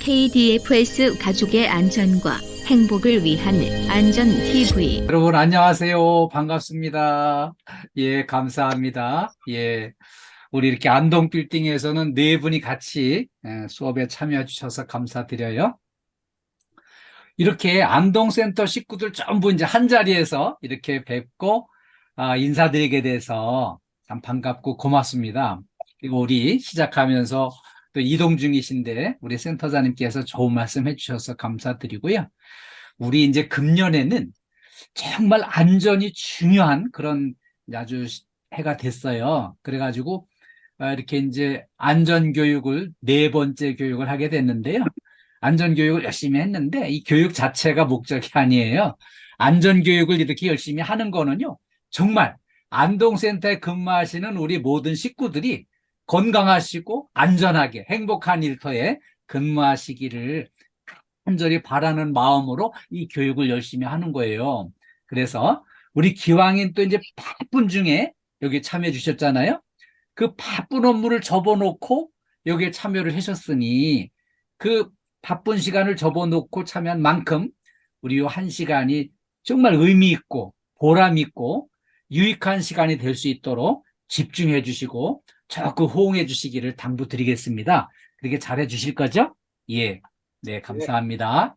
KDFS 가족의 안전과 행복을 위한 안전TV. 여러분 안녕하세요. 반갑습니다. 예, 감사합니다. 예, 우리 이렇게 안동 빌딩에서는 네 분이 같이 수업에 참여해 주셔서 감사드려요. 이렇게 안동센터 식구들 전부 이제 한 자리에서 이렇게 뵙고 인사드리게 돼서 참 반갑고 고맙습니다. 그리고 우리 시작하면서 또 이동 중이신데 우리 센터장님께서 좋은 말씀 해주셔서 감사드리고요. 우리 이제 금년에는 정말 안전이 중요한 그런 아주 해가 됐어요. 그래가지고 이렇게 이제 안전교육을 네 번째 교육을 하게 됐는데요. 안전교육을 열심히 했는데 이 교육 자체가 목적이 아니에요. 안전교육을 이렇게 열심히 하는 거는요. 정말 안동센터에 근무하시는 우리 모든 식구들이 건강하시고 안전하게 행복한 일터에 근무하시기를 간절히 바라는 마음으로 이 교육을 열심히 하는 거예요. 그래서 우리 기왕인 또 이제 바쁜 중에 여기 참여해 주셨잖아요. 그 바쁜 업무를 접어놓고 여기에 참여를 하셨으니 그 바쁜 시간을 접어놓고 참여한 만큼 우리 요 한 시간이 정말 의미 있고 보람 있고 유익한 시간이 될 수 있도록 집중해 주시고 적극 호응해 주시기를 당부드리겠습니다. 그렇게 잘해 주실 거죠? 예. 네, 감사합니다.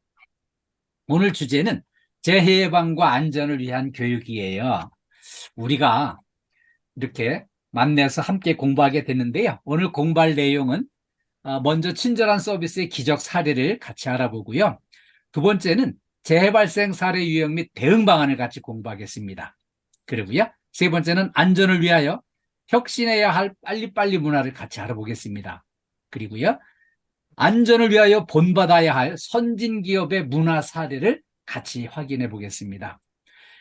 오늘 주제는 재해 예방과 안전을 위한 교육이에요. 우리가 이렇게 만나서 함께 공부하게 됐는데요. 오늘 공부할 내용은 먼저 친절한 서비스의 기적 사례를 같이 알아보고요. 두 번째는 재해 발생 사례 유형 및 대응 방안을 같이 공부하겠습니다. 그리고요. 세 번째는 안전을 위하여 혁신해야 할 빨리빨리 문화를 같이 알아보겠습니다. 그리고요. 안전을 위하여 본받아야 할 선진 기업의 문화 사례를 같이 확인해 보겠습니다.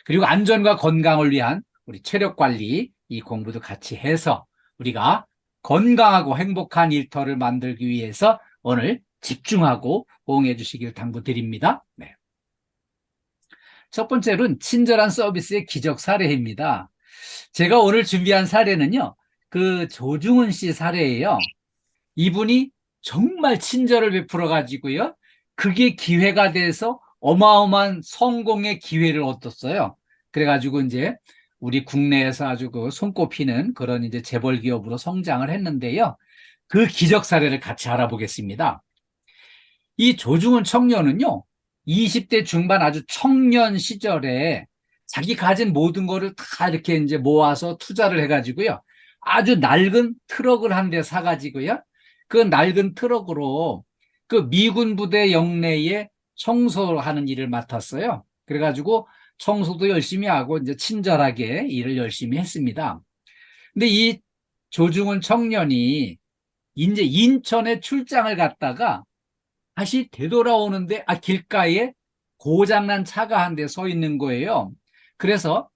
그리고 안전과 건강을 위한 우리 체력 관리 이 공부도 같이 해서 우리가 건강하고 행복한 일터를 만들기 위해서 오늘 집중하고 호응해 주시길 당부드립니다. 네. 첫 번째로는 친절한 서비스의 기적 사례입니다. 제가 오늘 준비한 사례는요. 그 조중훈 씨 사례예요. 이분이 정말 친절을 베풀어 가지고요. 그게 기회가 돼서 어마어마한 성공의 기회를 얻었어요. 그래가지고 이제 우리 국내에서 아주 그 손꼽히는 그런 이제 재벌 기업으로 성장을 했는데요. 그 기적 사례를 같이 알아보겠습니다. 이 조중훈 청년은요, 20대 중반 아주 청년 시절에 자기 가진 모든 거를 다 이렇게 이제 모아서 투자를 해가지고요. 아주 낡은 트럭을 한 대 사가지고요. 그 낡은 트럭으로 그 미군 부대 영내에 청소하는 일을 맡았어요. 그래가지고 청소도 열심히 하고 이제 친절하게 일을 열심히 했습니다. 근데 이 조중훈 청년이 이제 인천에 출장을 갔다가 다시 되돌아오는데 길가에 고장난 차가 한 대 서 있는 거예요. 그래서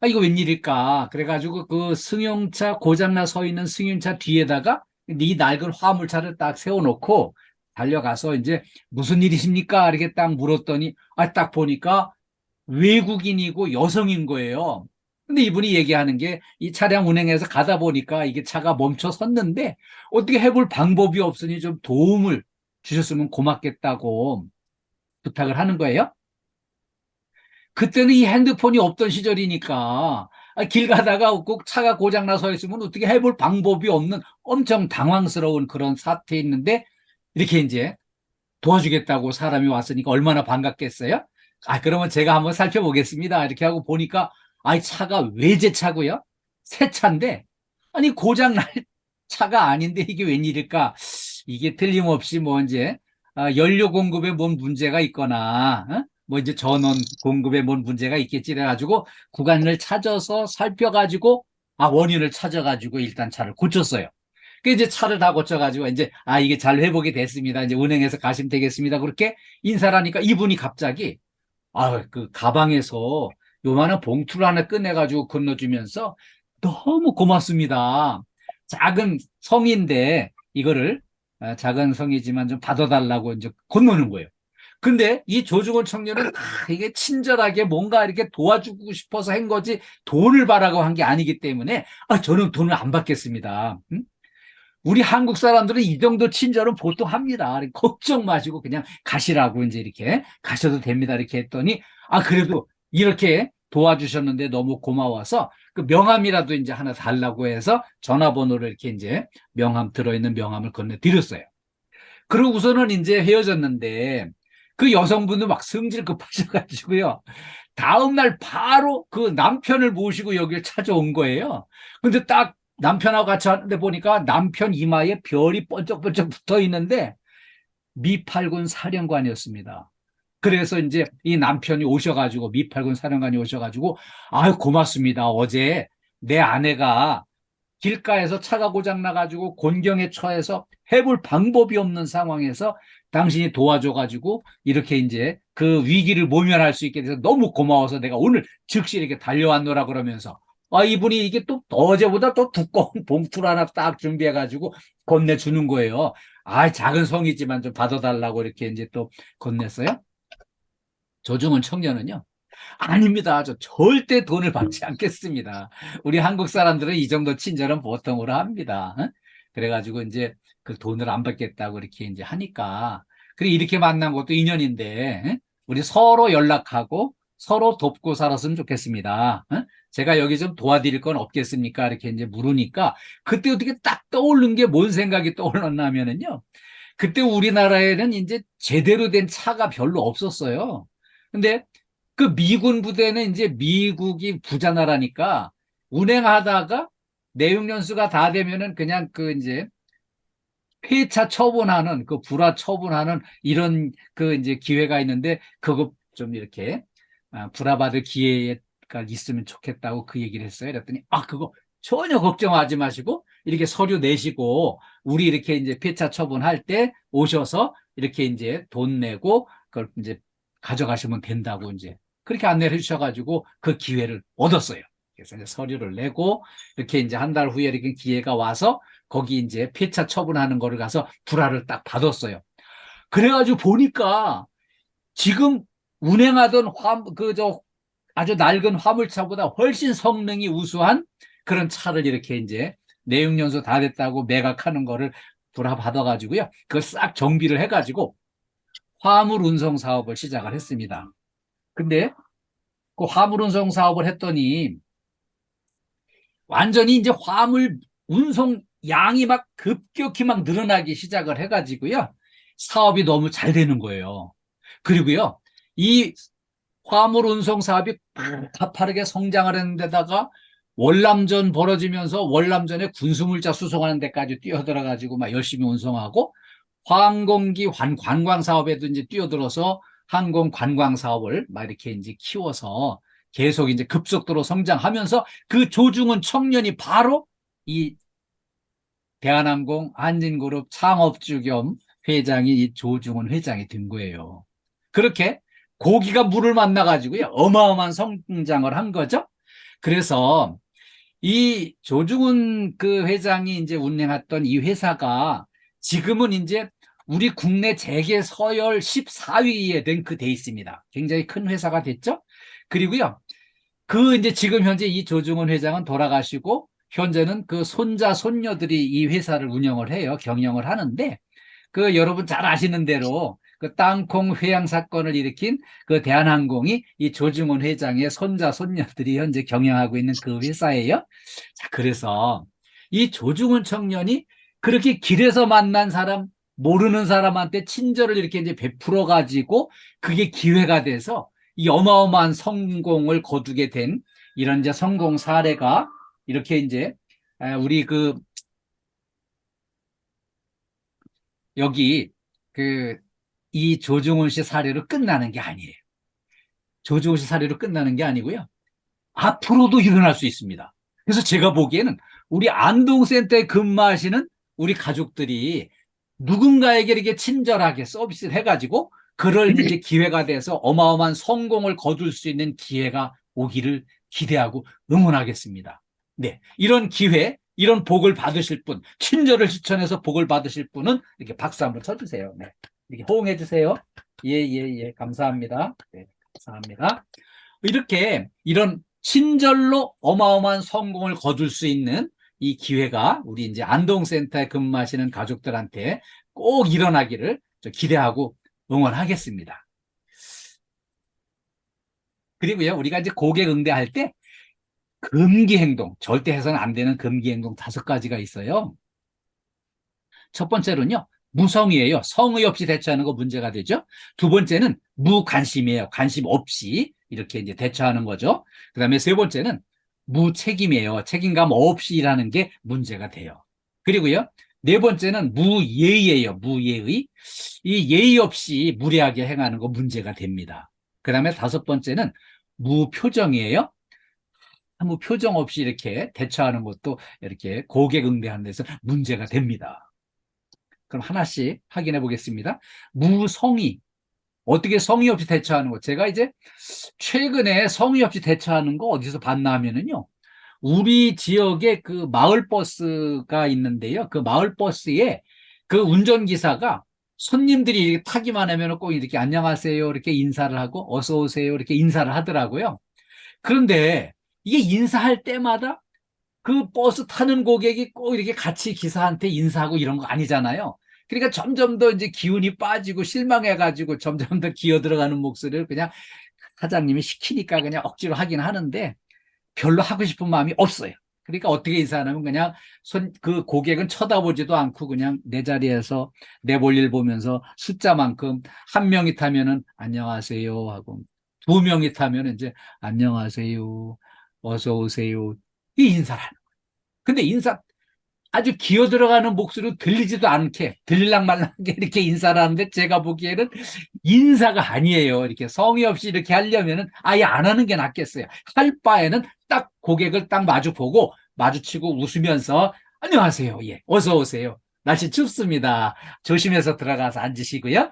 이거 웬일일까? 그래가지고 그 승용차 고장나 서 있는 승용차 뒤에다가 이 낡은 화물차를 딱 세워놓고 달려가서 이제 무슨 일이십니까? 이렇게 딱 물었더니 딱 보니까 외국인이고 여성인 거예요. 근데 이분이 얘기하는 게 이 차량 운행해서 가다 보니까 이게 차가 멈춰 섰는데 어떻게 해볼 방법이 없으니 좀 도움을 주셨으면 고맙겠다고 부탁을 하는 거예요. 그때는 이 핸드폰이 없던 시절이니까 길 가다가 꼭 차가 고장나 서 있으면 어떻게 해볼 방법이 없는 엄청 당황스러운 그런 사태에 있는데 이렇게 이제 도와주겠다고 사람이 왔으니까 얼마나 반갑겠어요? 그러면 제가 한번 살펴보겠습니다. 이렇게 하고 보니까 이 차가 외제차고요. 새 차인데 아니 고장날 차가 아닌데 이게 웬일일까? 이게 틀림없이 뭐 이제 연료 공급에 뭔 문제가 있거나 뭐 이제 전원 공급에 뭔 문제가 있겠지 그래가지고 구간을 찾아서 살펴가지고 원인을 찾아가지고 일단 차를 고쳤어요. 그 이제 차를 다 고쳐가지고 이제 이게 잘 회복이 됐습니다. 이제 운행해서 가시면 되겠습니다. 그렇게 인사를 하니까 이분이 갑자기 그 가방에서 요만한 봉투를 하나 꺼내가지고 건너주면서 너무 고맙습니다. 작은 성인데 이거를 작은 성이지만 좀 받아달라고 이제 건너는 거예요. 근데 이 조중원 청년은 이게 친절하게 뭔가 이렇게 도와주고 싶어서 한 거지 돈을 바라고 한 게 아니기 때문에 저는 돈을 안 받겠습니다. 우리 한국 사람들은 이 정도 친절은 보통 합니다. 걱정 마시고 그냥 가시라고 이제 이렇게 가셔도 됩니다. 이렇게 했더니, 아, 그래도 이렇게 도와주셨는데 너무 고마워서 그 명함이라도 이제 하나 달라고 해서 전화번호를 이렇게 이제 명함 들어있는 명함을 건네드렸어요. 그러고서는 이제 헤어졌는데 그 여성분도 막 성질 급하셔가지고요. 다음날 바로 그 남편을 모시고 여기를 찾아온 거예요. 근데 딱 남편하고 같이 하는데 보니까 남편 이마에 별이 번쩍번쩍 붙어 있는데 미팔군 사령관이었습니다. 그래서 이제 이 남편이 오셔가지고 미팔군 사령관이 오셔가지고 아유 고맙습니다. 어제 내 아내가 길가에서 차가 고장 나가지고 곤경에 처해서 해볼 방법이 없는 상황에서 당신이 도와줘가지고 이렇게 이제 그 위기를 모면할 수 있게 돼서 너무 고마워서 내가 오늘 즉시 이렇게 달려왔노라 그러면서 아, 이분이 이게 또 어제보다 또 두꺼운 봉투를 하나 딱 준비해가지고 건네주는 거예요. 아, 작은 성이지만 좀 받아달라고 이렇게 이제 또 건넸어요. 조중훈 청년은요. 아닙니다. 저 절대 돈을 받지 않겠습니다. 우리 한국 사람들은 이 정도 친절은 보통으로 합니다. 어? 그래가지고 이제 그 돈을 안 받겠다고 이렇게 이제 하니까. 그리고 이렇게 만난 것도 인연인데, 어? 우리 서로 연락하고 서로 돕고 살았으면 좋겠습니다. 어? 제가 여기 좀 도와드릴 건 없겠습니까? 이렇게 이제 물으니까 그때 어떻게 딱 떠오른 게 뭔 생각이 떠올랐냐면은요. 그때 우리나라에는 이제 제대로 된 차가 별로 없었어요. 근데 그 미군 부대는 이제 미국이 부자 나라니까 운행하다가 내육 연수가 다 되면은 그냥 그 이제 폐차 처분하는 그 불화 처분하는 이런 그 이제 기회가 있는데 그거 좀 이렇게 불화받을 기회가 있으면 좋겠다고 그 얘기를 했어요. 그랬더니 아 그거 전혀 걱정하지 마시고 이렇게 서류 내시고 우리 이렇게 이제 폐차 처분할 때 오셔서 이렇게 이제 돈 내고 그걸 이제 가져가시면 된다고 이제 그렇게 안내를 해주셔가지고 그 기회를 얻었어요. 그래서 이제 서류를 내고 이렇게 이제 한 달 후에 이렇게 기회가 와서 거기 이제 폐차 처분하는 거를 가서 불화를 딱 받았어요. 그래가지고 보니까 지금 운행하던 아주 낡은 화물차보다 훨씬 성능이 우수한 그런 차를 이렇게 이제 내육연수 다 됐다고 매각하는 거를 불화 받아가지고요. 그걸 싹 정비를 해가지고 화물 운송 사업을 시작을 했습니다. 근데 그 화물 운송 사업을 했더니 완전히 이제 화물 운송 양이 막 급격히 막 늘어나기 시작을 해가지고요. 사업이 너무 잘 되는 거예요. 그리고요, 이 화물 운송 사업이 가파르게 성장을 했는데다가 월남전 벌어지면서 월남전에 군수물자 수송하는 데까지 뛰어들어가지고 막 열심히 운송하고 항공기 관광 사업에도 이제 뛰어들어서 항공 관광 사업을 막 이렇게 이제 키워서 계속 이제 급속도로 성장하면서 그 조중훈 청년이 바로 이 대한항공 한진그룹 창업주 겸 회장이 이 조중훈 회장이 된 거예요. 그렇게 고기가 물을 만나가지고요. 어마어마한 성장을 한 거죠. 그래서 이 조중훈 그 회장이 이제 운영했던 이 회사가 지금은 이제 우리 국내 재계 서열 14위에 랭크돼 있습니다. 굉장히 큰 회사가 됐죠. 그리고요. 그 이제 지금 현재 이 조중훈 회장은 돌아가시고 현재는 그 손자 손녀들이 이 회사를 운영을 해요. 경영을 하는데 그 여러분 잘 아시는 대로 그 땅콩 회항 사건을 일으킨 그 대한항공이 이 조중훈 회장의 손자 손녀들이 현재 경영하고 있는 그 회사예요. 자, 그래서 이 조중훈 청년이 그렇게 길에서 만난 사람 모르는 사람한테 친절을 이렇게 이제 베풀어 가지고 그게 기회가 돼서 이 어마어마한 성공을 거두게 된 이런 이제 성공 사례가 이렇게 이제 우리 그 여기 그 이 조중훈 씨 사례로 끝나는 게 아니에요. 조중훈 씨 사례로 끝나는 게 아니고요. 앞으로도 일어날 수 있습니다. 그래서 제가 보기에는 우리 안동센터에 근무하시는 우리 가족들이 누군가에게 이렇게 친절하게 서비스를 해가지고 그럴 이제 기회가 돼서 어마어마한 성공을 거둘 수 있는 기회가 오기를 기대하고 응원하겠습니다. 네. 이런 기회, 이런 복을 받으실 분, 친절을 실천해서 복을 받으실 분은 이렇게 박수 한번 쳐주세요. 네. 이렇게 호응해 주세요. 예, 예, 예. 감사합니다. 네. 감사합니다. 이렇게 이런 친절로 어마어마한 성공을 거둘 수 있는 이 기회가 우리 이제 안동센터에 근무하시는 가족들한테 꼭 일어나기를 기대하고 응원하겠습니다. 그리고요, 우리가 이제 고객 응대할 때 금기 행동, 절대 해서는 안 되는 금기 행동 5가지가 있어요. 첫 번째로는요, 무성의예요. 성의 없이 대처하는 거 문제가 되죠. 두 번째는 무관심이에요. 관심 없이 이렇게 이제 대처하는 거죠. 그 다음에 세 번째는 무책임이에요. 책임감 없이 일하는 게 문제가 돼요. 그리고요, 네 번째는 무예의예요. 무예의. 이 예의 없이 무례하게 행하는 거 문제가 됩니다. 그 다음에 5번째는 무표정이에요. 아무 표정 없이 이렇게 대처하는 것도 이렇게 고객 응대하는 데서 문제가 됩니다. 그럼 하나씩 확인해 보겠습니다. 무성의. 어떻게 성의 없이 대처하는 거. 제가 이제 최근에 성의 없이 대처하는 거 어디서 봤나 하면은요. 우리 지역에 그 마을버스가 있는데요. 그 마을버스에 그 운전기사가 손님들이 이렇게 타기만 하면 꼭 이렇게 안녕하세요 이렇게 인사를 하고 어서 오세요 이렇게 인사를 하더라고요. 그런데 이게 인사할 때마다 그 버스 타는 고객이 꼭 이렇게 같이 기사한테 인사하고 이런 거 아니잖아요. 그러니까 점점 더 이제 기운이 빠지고 실망해가지고 점점 더 기어 들어가는 목소리를 그냥 사장님이 시키니까 그냥 억지로 하긴 하는데 별로 하고 싶은 마음이 없어요. 그러니까 어떻게 인사하냐면 그냥 그 고객은 쳐다보지도 않고 그냥 내 자리에서 내 볼일 보면서 숫자만큼 한 명이 타면은 안녕하세요 하고 두 명이 타면 이제 안녕하세요 어서 오세요 이 인사를 하는 거예요. 근데 인사 아주 기어 들어가는 목소리로 들리지도 않게 들릴랑말랑하게 이렇게 인사를 하는데 제가 보기에는 인사가 아니에요. 이렇게 성의 없이 이렇게 하려면은 아예 안 하는 게 낫겠어요. 할 바에는 딱 고객을 딱 마주보고 마주치고 웃으면서 안녕하세요. 예, 어서 오세요. 날씨 춥습니다. 조심해서 들어가서 앉으시고요.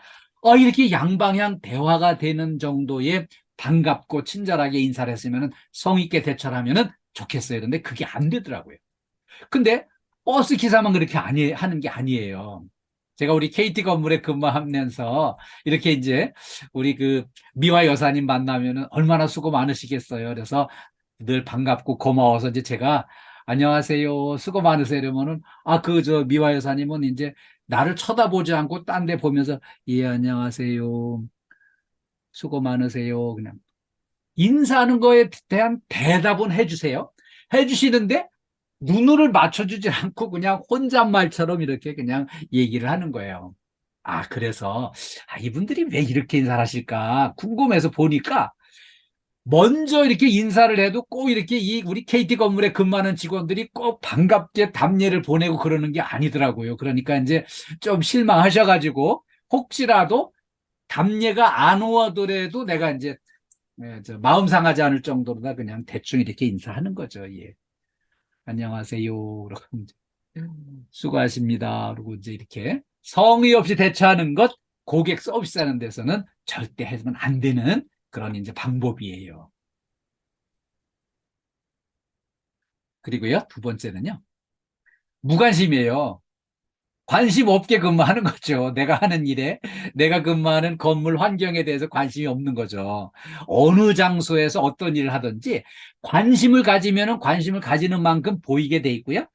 이렇게 양방향 대화가 되는 정도의 반갑고 친절하게 인사를 했으면 성의 있게 대처를 하면은 좋겠어요. 근데 그게 안 되더라고요. 근데 버스 기사만 그렇게 하는 게 아니에요. 제가 우리 KT 건물에 근무하면서 이렇게 이제 우리 그 미화 여사님 만나면은 얼마나 수고 많으시겠어요. 그래서 늘 반갑고 고마워서 이제 제가 안녕하세요. 수고 많으세요. 이러면은 그 저 미화 여사님은 이제 나를 쳐다보지 않고 딴 데 보면서 예, 안녕하세요. 수고 많으세요. 그냥 인사하는 거에 대한 대답은 해주세요. 해주시는데 눈을 맞춰주지 않고 그냥 혼잣말처럼 이렇게 그냥 얘기를 하는 거예요. 그래서 이분들이 왜 이렇게 인사를 하실까 궁금해서 보니까 먼저 이렇게 인사를 해도 꼭 이렇게 우리 KT 건물에 근무하는 직원들이 꼭 반갑게 답례를 보내고 그러는 게 아니더라고요. 그러니까 이제 좀 실망하셔가지고 혹시라도 답례가 안 오더라도 내가 이제 마음 상하지 않을 정도로 다 그냥 대충 이렇게 인사하는 거죠. 예. 안녕하세요. 그러고 이제 수고하십니다. 그리고 이제 이렇게 성의 없이 대처하는 것 고객 서비스하는 데서는 절대 해서는 안 되는 그런 이제 방법이에요. 그리고요, 두 번째는요, 무관심이에요. 관심 없게 근무하는 거죠. 내가 하는 일에, 내가 근무하는 건물 환경에 대해서 관심이 없는 거죠. 어느 장소에서 어떤 일을 하든지 관심을 가지면은 관심을 가지는 만큼 보이게 돼 있고요.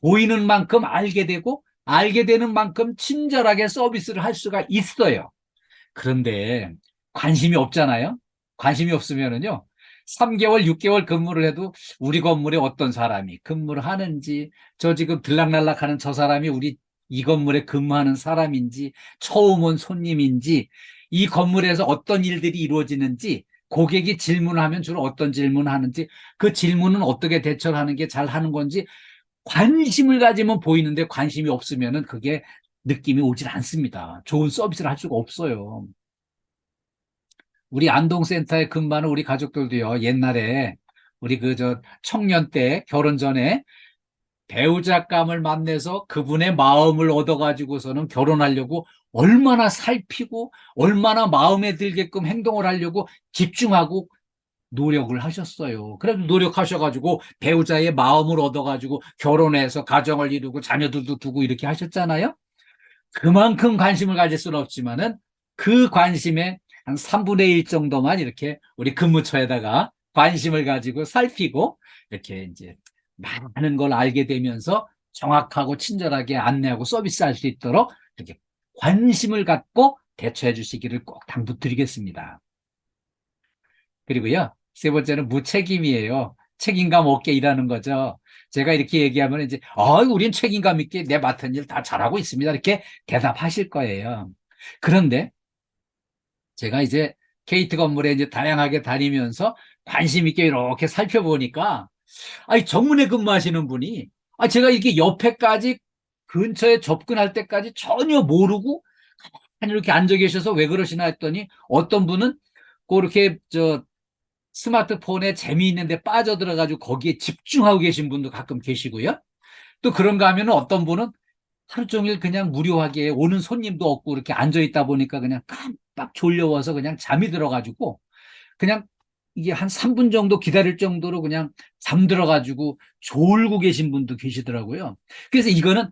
보이는 만큼 알게 되고, 알게 되는 만큼 친절하게 서비스를 할 수가 있어요. 그런데 관심이 없잖아요. 관심이 없으면은요. 3개월, 6개월 근무를 해도 우리 건물에 어떤 사람이 근무를 하는지, 저 지금 들락날락 하는 저 사람이 우리 이 건물에 근무하는 사람인지, 처음 온 손님인지, 이 건물에서 어떤 일들이 이루어지는지, 고객이 질문을 하면 주로 어떤 질문을 하는지, 그 질문은 어떻게 대처를 하는 게 잘 하는 건지, 관심을 가지면 보이는데 관심이 없으면은 그게 느낌이 오질 않습니다. 좋은 서비스를 할 수가 없어요. 우리 안동센터에 근무하는 우리 가족들도요, 옛날에 우리 청년 때 결혼 전에 배우자감을 만나서 그분의 마음을 얻어가지고서는 결혼하려고 얼마나 살피고 얼마나 마음에 들게끔 행동을 하려고 집중하고 노력을 하셨어요. 그래도 노력하셔가지고 배우자의 마음을 얻어가지고 결혼해서 가정을 이루고 자녀들도 두고 이렇게 하셨잖아요. 그만큼 관심을 가질 수는 없지만은 그 관심의 한 3분의 1 정도만 이렇게 우리 근무처에다가 관심을 가지고 살피고 이렇게 이제 많은 걸 알게 되면서 정확하고 친절하게 안내하고 서비스할 수 있도록 이렇게 관심을 갖고 대처해 주시기를 꼭 당부드리겠습니다. 그리고요, 세 번째는 무책임이에요. 책임감 없게 일하는 거죠. 제가 이렇게 얘기하면 이제, 우린 책임감 있게 내 맡은 일 다 잘하고 있습니다. 이렇게 대답하실 거예요. 그런데 제가 이제 케이트 건물에 이제 다양하게 다니면서 관심 있게 이렇게 살펴보니까, 정문에 근무하시는 분이, 제가 이렇게 옆에까지 근처에 접근할 때까지 전혀 모르고 가만히 이렇게 앉아 계셔서 왜 그러시나 했더니 어떤 분은 그렇게 스마트폰에 재미있는 데 빠져들어가지고 거기에 집중하고 계신 분도 가끔 계시고요. 또 그런가 하면 어떤 분은 하루 종일 그냥 무료하게 오는 손님도 없고 이렇게 앉아 있다 보니까 그냥 깜빡 졸려워서 그냥 잠이 들어가지고 그냥 이게 한 3분 정도 기다릴 정도로 그냥 잠들어가지고 졸고 계신 분도 계시더라고요. 그래서 이거는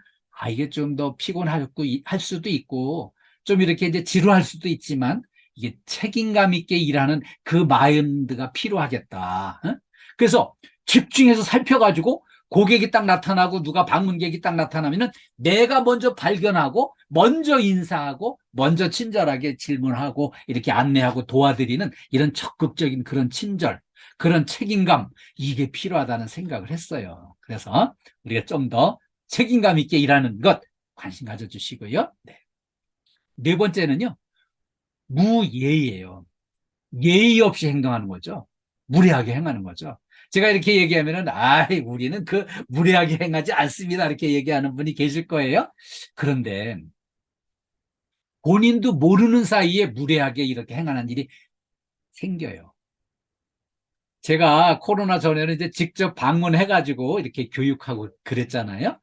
이게 좀 더 피곤하고 할 수도 있고 좀 이렇게 이제 지루할 수도 있지만 이게 책임감 있게 일하는 그 마인드가 필요하겠다. 그래서 집중해서 살펴가지고 고객이 딱 나타나고 누가 방문객이 딱 나타나면은 내가 먼저 발견하고 먼저 인사하고 먼저 친절하게 질문하고 이렇게 안내하고 도와드리는 이런 적극적인 그런 친절, 그런 책임감, 이게 필요하다는 생각을 했어요. 그래서 우리가 좀 더 책임감 있게 일하는 것 관심 가져주시고요. 네. 네 번째는요, 무예의예요. 예의 없이 행동하는 거죠. 무례하게 행하는 거죠. 제가 이렇게 얘기하면은, 우리는 무례하게 행하지 않습니다. 이렇게 얘기하는 분이 계실 거예요. 그런데 본인도 모르는 사이에 무례하게 이렇게 행하는 일이 생겨요. 제가 코로나 전에는 이제 직접 방문해가지고 이렇게 교육하고 그랬잖아요.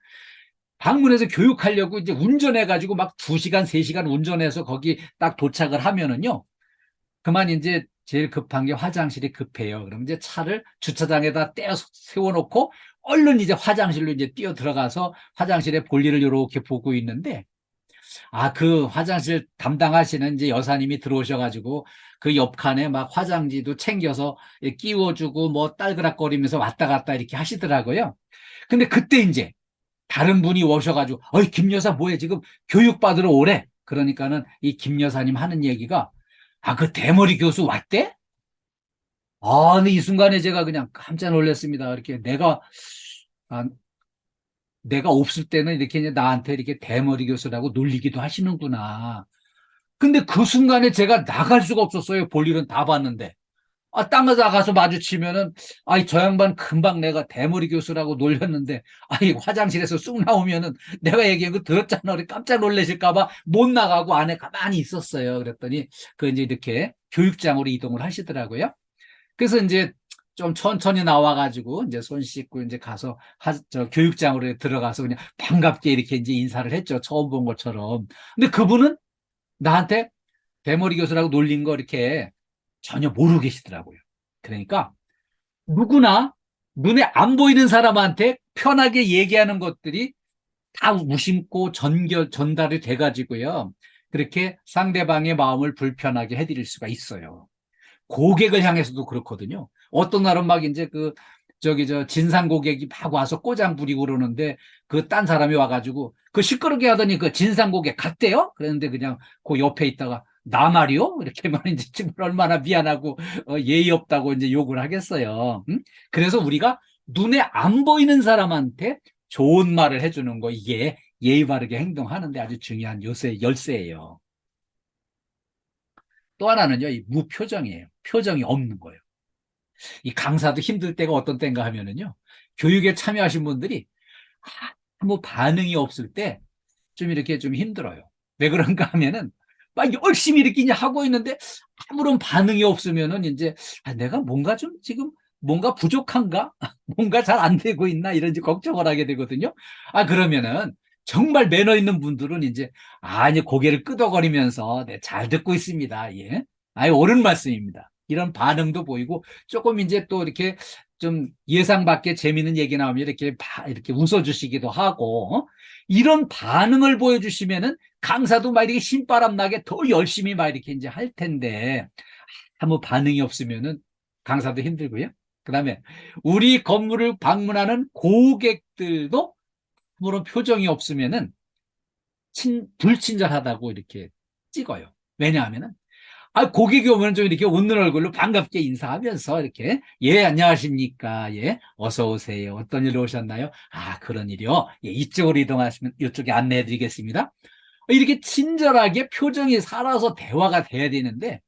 방문해서 교육하려고 이제 운전해가지고 막 2시간, 3시간 운전해서 거기 딱 도착을 하면은요. 그만 이제 제일 급한 게 화장실이 급해요. 그럼 이제 차를 주차장에다 떼어 세워놓고 얼른 이제 화장실로 이제 뛰어 들어가서 화장실에 볼일을 이렇게 보고 있는데, 그 화장실 담당하시는 이제 여사님이 들어오셔가지고 그 옆칸에 막 화장지도 챙겨서 끼워주고 뭐 딸그락거리면서 왔다 갔다 이렇게 하시더라고요. 근데 그때 이제 다른 분이 오셔가지고, 김 여사 뭐해? 지금 교육받으러 오래. 그러니까는 이 김 여사님 하는 얘기가, 그 대머리 교수 왔대? 근데 이 순간에 제가 그냥 깜짝 놀랐습니다. 이렇게 아, 내가 없을 때는 이렇게 이제 나한테 이렇게 대머리 교수라고 놀리기도 하시는구나. 근데 그 순간에 제가 나갈 수가 없었어요. 볼 일은 다 봤는데. 땅에 나가서 마주치면은, 저 양반 금방 내가 대머리 교수라고 놀렸는데, 화장실에서 쑥 나오면은 내가 얘기한 거 들었잖아. 우리 깜짝 놀라실까봐 못 나가고 안에 가만히 있었어요. 그랬더니, 이제 이렇게 교육장으로 이동을 하시더라고요. 그래서 이제 좀 천천히 나와가지고 이제 손 씻고 이제 가서 교육장으로 들어가서 그냥 반갑게 이렇게 이제 인사를 했죠. 처음 본 것처럼. 근데 그분은 나한테 대머리 교수라고 놀린 거 이렇게 전혀 모르고 계시더라고요. 그러니까 누구나 눈에 안 보이는 사람한테 편하게 얘기하는 것들이 다 무심코 전달이 돼가지고요. 그렇게 상대방의 마음을 불편하게 해드릴 수가 있어요. 고객을 향해서도 그렇거든요. 어떤 날은 막 이제 진상 고객이 막 와서 꼬장 부리고 그러는데 딴 사람이 와가지고 시끄럽게 하더니 진상 고객 갔대요? 그랬는데 그냥 옆에 있다가 나 말이요? 이렇게 말인지 지금 얼마나 미안하고 예의 없다고 이제 욕을 하겠어요. 응? 그래서 우리가 눈에 안 보이는 사람한테 좋은 말을 해주는 거, 이게 예의 바르게 행동하는데 아주 중요한 열쇠예요. 또 하나는요, 이 무표정이에요. 표정이 없는 거예요. 이 강사도 힘들 때가 어떤 때인가 하면은요, 교육에 참여하신 분들이 아무 반응이 없을 때 좀 이렇게 좀 힘들어요. 왜 그런가 하면은 막 열심히 이렇게 이제 하고 있는데 아무런 반응이 없으면은 이제 내가 뭔가 좀 지금 뭔가 부족한가? 뭔가 잘 안 되고 있나? 이런지 걱정을 하게 되거든요. 그러면은 정말 매너 있는 분들은 이제 고개를 끄덕거리면서 네, 잘 듣고 있습니다. 예. 옳은 말씀입니다. 이런 반응도 보이고 조금 이제 또 이렇게 좀 예상 밖의 재미있는 얘기 나오면 이렇게 웃어주시기도 하고, 이런 반응을 보여주시면은 강사도 막 이렇게 신바람 나게 더 열심히 막 이렇게 이제 할 텐데 아무 반응이 없으면은 강사도 힘들고요. 그다음에 우리 건물을 방문하는 고객들도 아무런 표정이 없으면은 불친절하다고 이렇게 찍어요. 왜냐하면은 고객이 오면 좀 이렇게 웃는 얼굴로 반갑게 인사하면서 이렇게, 예, 안녕하십니까. 예, 어서 오세요. 어떤 일로 오셨나요? 그런 일이요. 예, 이쪽으로 이동하시면 이쪽에 안내해 드리겠습니다. 이렇게 친절하게 표정이 살아서 대화가 돼야 되는데,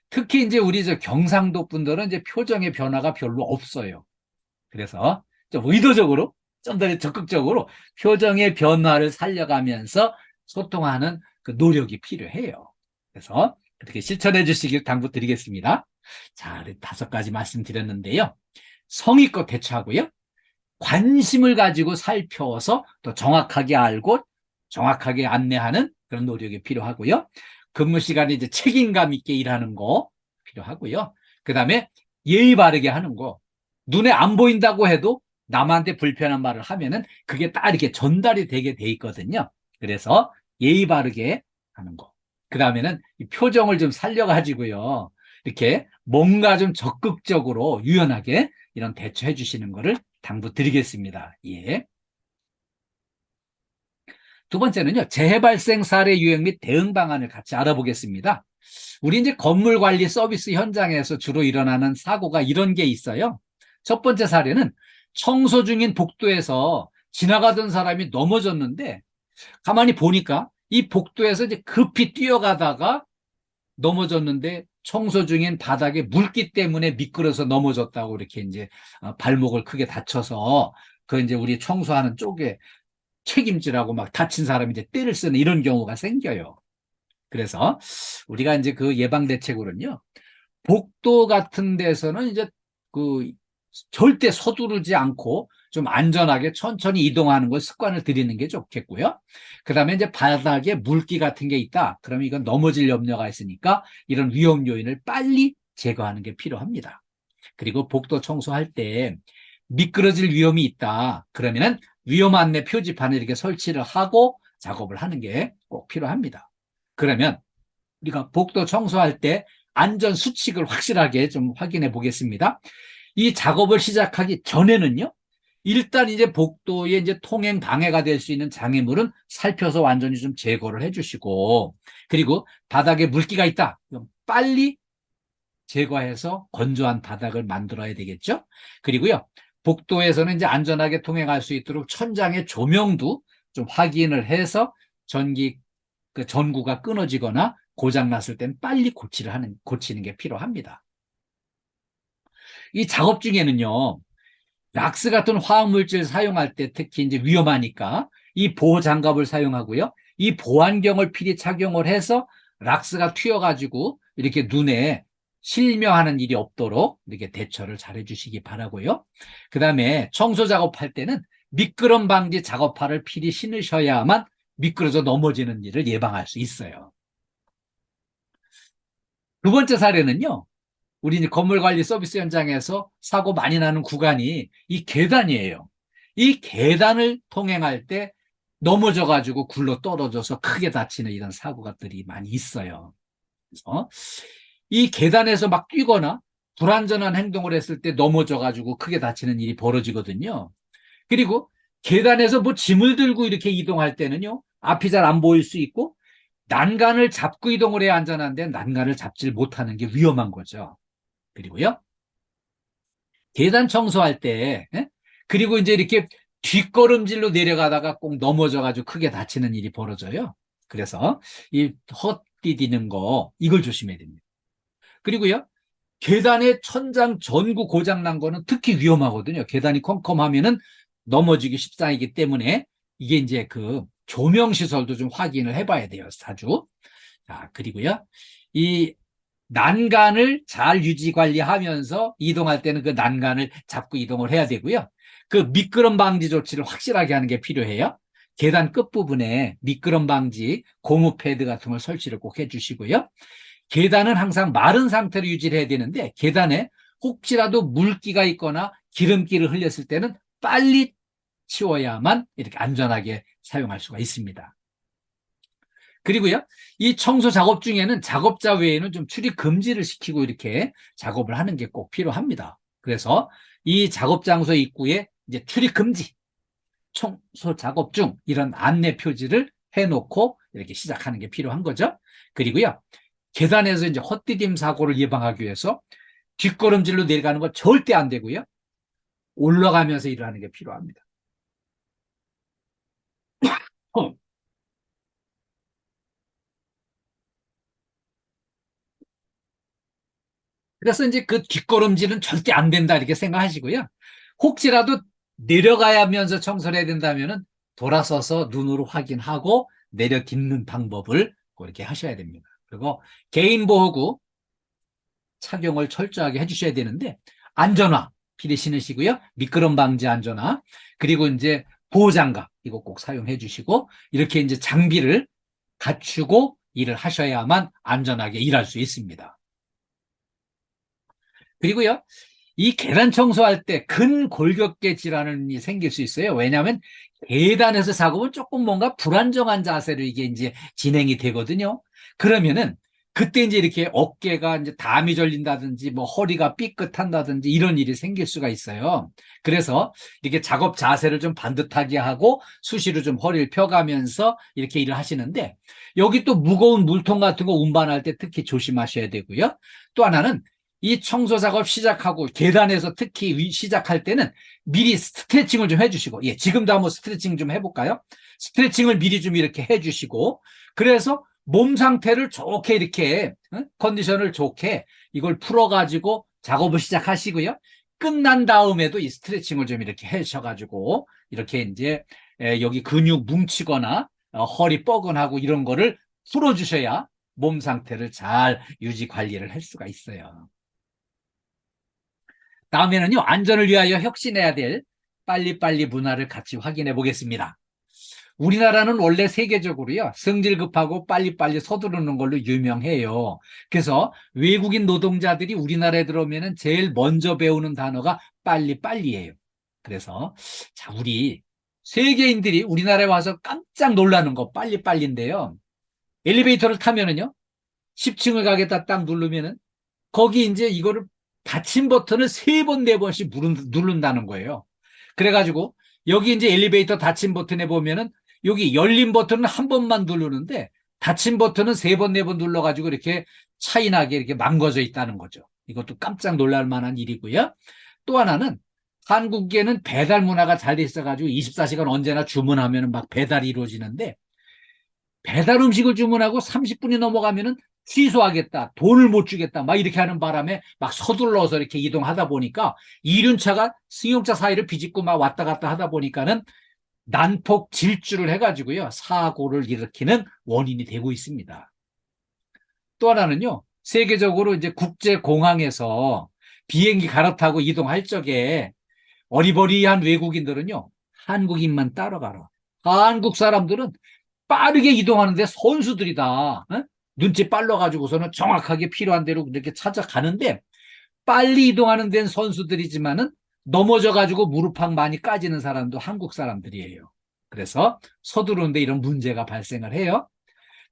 특히 이제 우리 저 경상도 분들은 이제 표정의 변화가 별로 없어요. 그래서 좀 의도적으로, 좀 더 적극적으로 표정의 변화를 살려가면서 소통하는 그 노력이 필요해요. 그래서 그렇게 실천해 주시길 당부드리겠습니다. 자, 5가지 말씀드렸는데요. 성의껏 대처하고요. 관심을 가지고 살펴서 또 정확하게 알고 정확하게 안내하는 그런 노력이 필요하고요. 근무 시간에 이제 책임감 있게 일하는 거 필요하고요. 그 다음에 예의 바르게 하는 거. 눈에 안 보인다고 해도 남한테 불편한 말을 하면은 그게 딱 이렇게 전달이 되게 돼 있거든요. 그래서 예의 바르게 하는 거. 그 다음에는 표정을 좀 살려가지고요. 이렇게 뭔가 좀 적극적으로 유연하게 이런 대처해 주시는 거를 당부드리겠습니다. 예. 두 번째는요, 재해 발생 사례 유형 및 대응 방안을 같이 알아보겠습니다. 우리 이제 건물 관리 서비스 현장에서 주로 일어나는 사고가 이런 게 있어요. 첫 번째 사례는 청소 중인 복도에서 지나가던 사람이 넘어졌는데, 가만히 보니까 이 복도에서 이제 급히 뛰어가다가 넘어졌는데 청소 중인 바닥에 물기 때문에 미끄러서 넘어졌다고 이렇게 이제 발목을 크게 다쳐서 그 이제 우리 청소하는 쪽에 책임지라고 막 다친 사람이 이제 떼를 쓰는 이런 경우가 생겨요. 그래서 우리가 이제 그 예방 대책으로는요, 복도 같은 데서는 이제 그 절대 서두르지 않고 좀 안전하게 천천히 이동하는 걸 습관을 들이는 게 좋겠고요. 그 다음에 이제 바닥에 물기 같은 게 있다. 그러면 이건 넘어질 염려가 있으니까 이런 위험 요인을 빨리 제거하는 게 필요합니다. 그리고 복도 청소할 때 미끄러질 위험이 있다. 그러면은 위험 안내 표지판을 이렇게 설치를 하고 작업을 하는 게 꼭 필요합니다. 그러면 우리가 복도 청소할 때 안전 수칙을 확실하게 좀 확인해 보겠습니다. 이 작업을 시작하기 전에는요, 일단 이제 복도에 이제 통행 방해가 될 수 있는 장애물은 살펴서 완전히 좀 제거를 해주시고, 그리고 바닥에 물기가 있다. 빨리 제거해서 건조한 바닥을 만들어야 되겠죠. 그리고요, 복도에서는 이제 안전하게 통행할 수 있도록 천장의 조명도 좀 확인을 해서 그 전구가 끊어지거나 고장 났을 땐 빨리 고치는 게 필요합니다. 이 작업 중에는요, 락스 같은 화학물질 사용할 때 특히 이제 위험하니까 이 보호 장갑을 사용하고요. 이 보안경을 필히 착용을 해서 락스가 튀어가지고 이렇게 눈에 실명하는 일이 없도록 이렇게 대처를 잘 해주시기 바라고요. 그 다음에 청소 작업할 때는 미끄럼 방지 작업화를 필히 신으셔야만 미끄러져 넘어지는 일을 예방할 수 있어요. 두 번째 사례는요, 우리 이제 건물 관리 서비스 현장에서 사고 많이 나는 구간이 이 계단이에요. 이 계단을 통행할 때 넘어져가지고 굴러 떨어져서 크게 다치는 이런 사고들이 많이 있어요. 그래서 이 계단에서 막 뛰거나 불안전한 행동을 했을 때 넘어져가지고 크게 다치는 일이 벌어지거든요. 그리고 계단에서 뭐 짐을 들고 이렇게 이동할 때는요, 앞이 잘 안 보일 수 있고 난간을 잡고 이동을 해야 안전한데 난간을 잡질 못하는 게 위험한 거죠. 그리고요, 계단 청소할 때, 그리고 이제 이렇게 뒷걸음질로 내려가다가 꼭 넘어져가지고 크게 다치는 일이 벌어져요. 그래서 이 헛디디는 거, 이걸 조심해야 됩니다. 그리고요, 계단의 천장 전구 고장 난 거는 특히 위험하거든요. 계단이 컴컴하면은 넘어지기 십상이기 때문에 이게 이제 그 조명 시설도 좀 확인을 해봐야 돼요, 자주. 자, 그리고요, 이 난간을 잘 유지 관리하면서 이동할 때는 그 난간을 잡고 이동을 해야 되고요. 그 미끄럼 방지 조치를 확실하게 하는 게 필요해요. 계단 끝부분에 미끄럼 방지 고무 패드 같은 걸 설치를 꼭 해주시고요. 계단은 항상 마른 상태로 유지를 해야 되는데 계단에 혹시라도 물기가 있거나 기름기를 흘렸을 때는 빨리 치워야만 이렇게 안전하게 사용할 수가 있습니다. 그리고요, 이 청소 작업 중에는 작업자 외에는 좀 출입 금지를 시키고 이렇게 작업을 하는 게 꼭 필요합니다. 그래서 이 작업 장소 입구에 이제 출입 금지, 청소 작업 중 이런 안내 표지를 해놓고 이렇게 시작하는 게 필요한 거죠. 그리고요, 계단에서 이제 헛디딤 사고를 예방하기 위해서 뒷걸음질로 내려가는 건 절대 안 되고요. 올라가면서 일을 하는 게 필요합니다. 그래서 이제 그 뒷걸음질은 절대 안 된다 이렇게 생각하시고요. 혹시라도 내려가야 하면서 청소를 해야 된다면은 돌아서서 눈으로 확인하고 내려 딛는 방법을 그렇게 하셔야 됩니다. 그리고 개인보호구 착용을 철저하게 해주셔야 되는데, 안전화 필히 신으시고요. 미끄럼 방지 안전화, 그리고 이제 보호장갑 이거 꼭 사용해 주시고, 이렇게 이제 장비를 갖추고 일을 하셔야만 안전하게 일할 수 있습니다. 그리고요, 이 계단 청소할 때 근골격계 질환이 생길 수 있어요. 왜냐하면 계단에서 작업은 조금 뭔가 불안정한 자세로 이게 이제 진행이 되거든요. 그러면은 그때 이제 이렇게 어깨가 이제 담이 절린다든지 뭐 허리가 삐끗한다든지 이런 일이 생길 수가 있어요. 그래서 이렇게 작업 자세를 좀 반듯하게 하고 수시로 좀 허리를 펴가면서 이렇게 일을 하시는데, 여기 또 무거운 물통 같은 거 운반할 때 특히 조심하셔야 되고요. 또 하나는 이 청소 작업 시작하고 계단에서 특히 시작할 때는 미리 스트레칭을 좀 해주시고, 예, 지금도 한번 스트레칭 좀 해볼까요? 스트레칭을 미리 좀 이렇게 해주시고, 그래서 몸 상태를 좋게 이렇게 컨디션을 좋게 이걸 풀어가지고 작업을 시작하시고요. 끝난 다음에도 이 스트레칭을 좀 이렇게 해주셔가지고 이렇게 이제 여기 근육 뭉치거나 허리 뻐근하고 이런 거를 풀어주셔야 몸 상태를 잘 유지 관리를 할 수가 있어요. 다음에는요, 안전을 위하여 혁신해야 될 빨리빨리 문화를 같이 확인해 보겠습니다. 우리나라는 원래 세계적으로요, 성질 급하고 빨리빨리 서두르는 걸로 유명해요. 그래서 외국인 노동자들이 우리나라에 들어오면 제일 먼저 배우는 단어가 빨리빨리예요. 그래서 자, 우리 세계인들이 우리나라에 와서 깜짝 놀라는 거 빨리빨리인데요. 엘리베이터를 타면은요, 10층을 가겠다 딱 누르면은 거기 이제 이거를 닫힌 버튼을 3번, 4번씩 누른다는 거예요. 그래가지고 여기 이제 엘리베이터 닫힌 버튼에 보면은 여기 열린 버튼은 한 번만 누르는데 닫힌 버튼은 3번, 4번 눌러가지고 이렇게 차이나게 이렇게 망가져 있다는 거죠. 이것도 깜짝 놀랄 만한 일이고요. 또 하나는 한국에는 배달 문화가 잘 돼 있어가지고 24시간 언제나 주문하면 막 배달이 이루어지는데, 배달 음식을 주문하고 30분이 넘어가면은 취소하겠다, 돈을 못 주겠다, 막 이렇게 하는 바람에 막 서둘러서 이렇게 이동하다 보니까 이륜차가 승용차 사이를 비집고 막 왔다 갔다 하다 보니까는 난폭 질주를 해가지고요, 사고를 일으키는 원인이 되고 있습니다. 또 하나는요, 세계적으로 이제 국제공항에서 비행기 갈아타고 이동할 적에 어리버리한 외국인들은요, 한국인만 따라가라. 한국 사람들은 빠르게 이동하는데 선수들이다. 어? 눈치 빨라가지고서는 정확하게 필요한 대로 이렇게 찾아가는데, 빨리 이동하는 데는 선수들이지만은 넘어져가지고 무릎팍 많이 까지는 사람도 한국 사람들이에요. 그래서 서두르는데 이런 문제가 발생을 해요.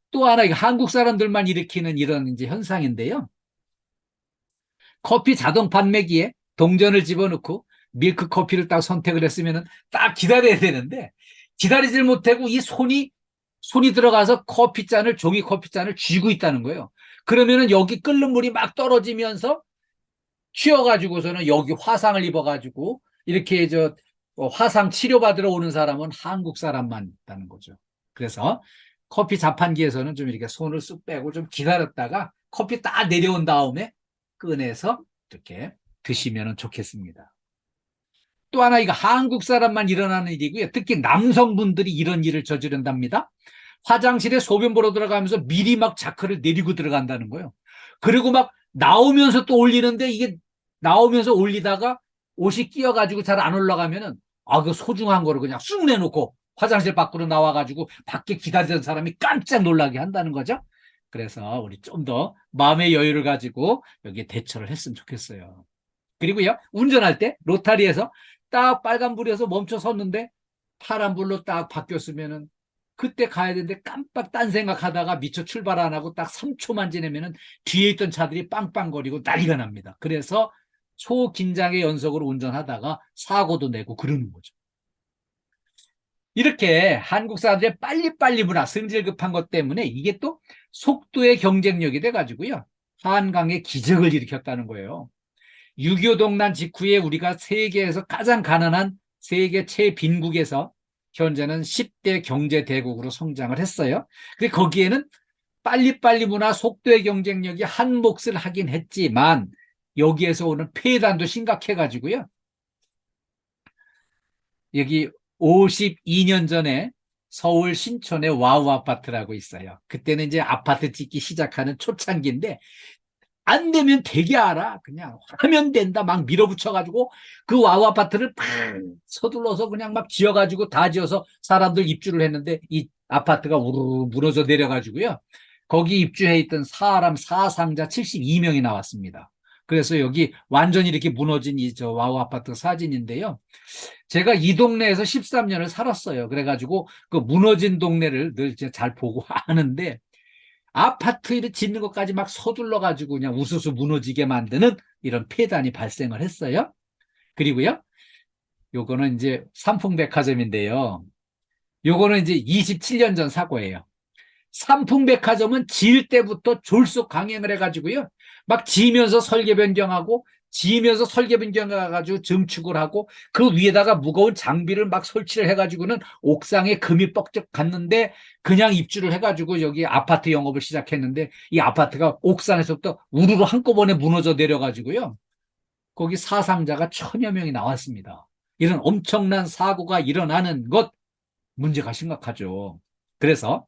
또 하나, 한국 사람들만 일으키는 이런 이제 현상인데요. 커피 자동 판매기에 동전을 집어넣고 밀크 커피를 딱 선택을 했으면 딱 기다려야 되는데, 기다리질 못하고 이 손이 들어가서 커피잔을, 종이 커피잔을 쥐고 있다는 거예요. 그러면은 여기 끓는 물이 막 떨어지면서 튀어가지고서는 여기 화상을 입어가지고 이렇게 화상 치료받으러 오는 사람은 한국 사람만 있다는 거죠. 그래서 커피 자판기에서는 좀 이렇게 손을 쑥 빼고 좀 기다렸다가 커피 딱 내려온 다음에 꺼내서 이렇게 드시면 좋겠습니다. 또 하나, 이거 한국 사람만 일어나는 일이고요. 특히 남성분들이 이런 일을 저지른답니다. 화장실에 소변 보러 들어가면서 미리 막 자크를 내리고 들어간다는 거예요. 그리고 막 나오면서 또 올리는데, 이게 나오면서 올리다가 옷이 끼어가지고 잘 안 올라가면은, 그 소중한 거를 그냥 쑥 내놓고 화장실 밖으로 나와가지고 밖에 기다리던 사람이 깜짝 놀라게 한다는 거죠. 그래서 우리 좀 더 마음의 여유를 가지고 여기에 대처를 했으면 좋겠어요. 그리고요, 운전할 때 로타리에서 딱 빨간불에서 멈춰 섰는데 파란불로 딱 바뀌었으면은 그때 가야 되는데 깜빡 딴 생각하다가 미처 출발 안 하고 딱 3초만 지내면은 뒤에 있던 차들이 빵빵거리고 난리가 납니다. 그래서 초긴장의 연속으로 운전하다가 사고도 내고 그러는 거죠. 이렇게 한국 사람들의 빨리빨리 문화, 성질 급한 것 때문에 이게 또 속도의 경쟁력이 돼가지고요. 한강의 기적을 일으켰다는 거예요. 6.25 동란 직후에 우리가 세계에서 가장 가난한 세계 최빈국에서 현재는 10대 경제대국으로 성장을 했어요. 근데 거기에는 빨리빨리 문화, 속도의 경쟁력이 한 몫을 하긴 했지만 여기에서 오는 폐단도 심각해가지고요. 여기 52년 전에 서울 신촌에 와우 아파트라고 있어요. 그때는 이제 아파트 짓기 시작하는 초창기인데 안 되면 되게 알아. 그냥 하면 된다 막 밀어붙여가지고 그 와우 아파트를 팍 서둘러서 그냥 막 지어가지고 다 지어서 사람들 입주를 했는데 이 아파트가 우르르 무너져 내려가지고요. 거기 입주해 있던 사람 사상자 72명이 나왔습니다. 그래서 여기 완전히 이렇게 무너진 이 저 와우 아파트 사진인데요. 제가 이 동네에서 13년을 살았어요. 그래가지고 그 무너진 동네를 늘 잘 보고 하는데 아파트를 짓는 것까지 막 서둘러 가지고 그냥 우수수 무너지게 만드는 이런 폐단이 발생을 했어요. 그리고요, 요거는 이제 삼풍백화점인데요. 요거는 이제 27년 전 사고예요. 삼풍백화점은 지을 때부터 졸속 강행을 해가지고요. 막 지면서 설계 변경하고 지면서 설계 변경해가지고 증축을 하고 그 위에다가 무거운 장비를 막 설치를 해가지고는 옥상에 금이 뻑쩍 갔는데 그냥 입주를 해가지고 여기 아파트 영업을 시작했는데 이 아파트가 옥상에서부터 우르르 한꺼번에 무너져 내려가지고요. 거기 사상자가 1000여 명이 나왔습니다. 이런 엄청난 사고가 일어나는 것 문제가 심각하죠. 그래서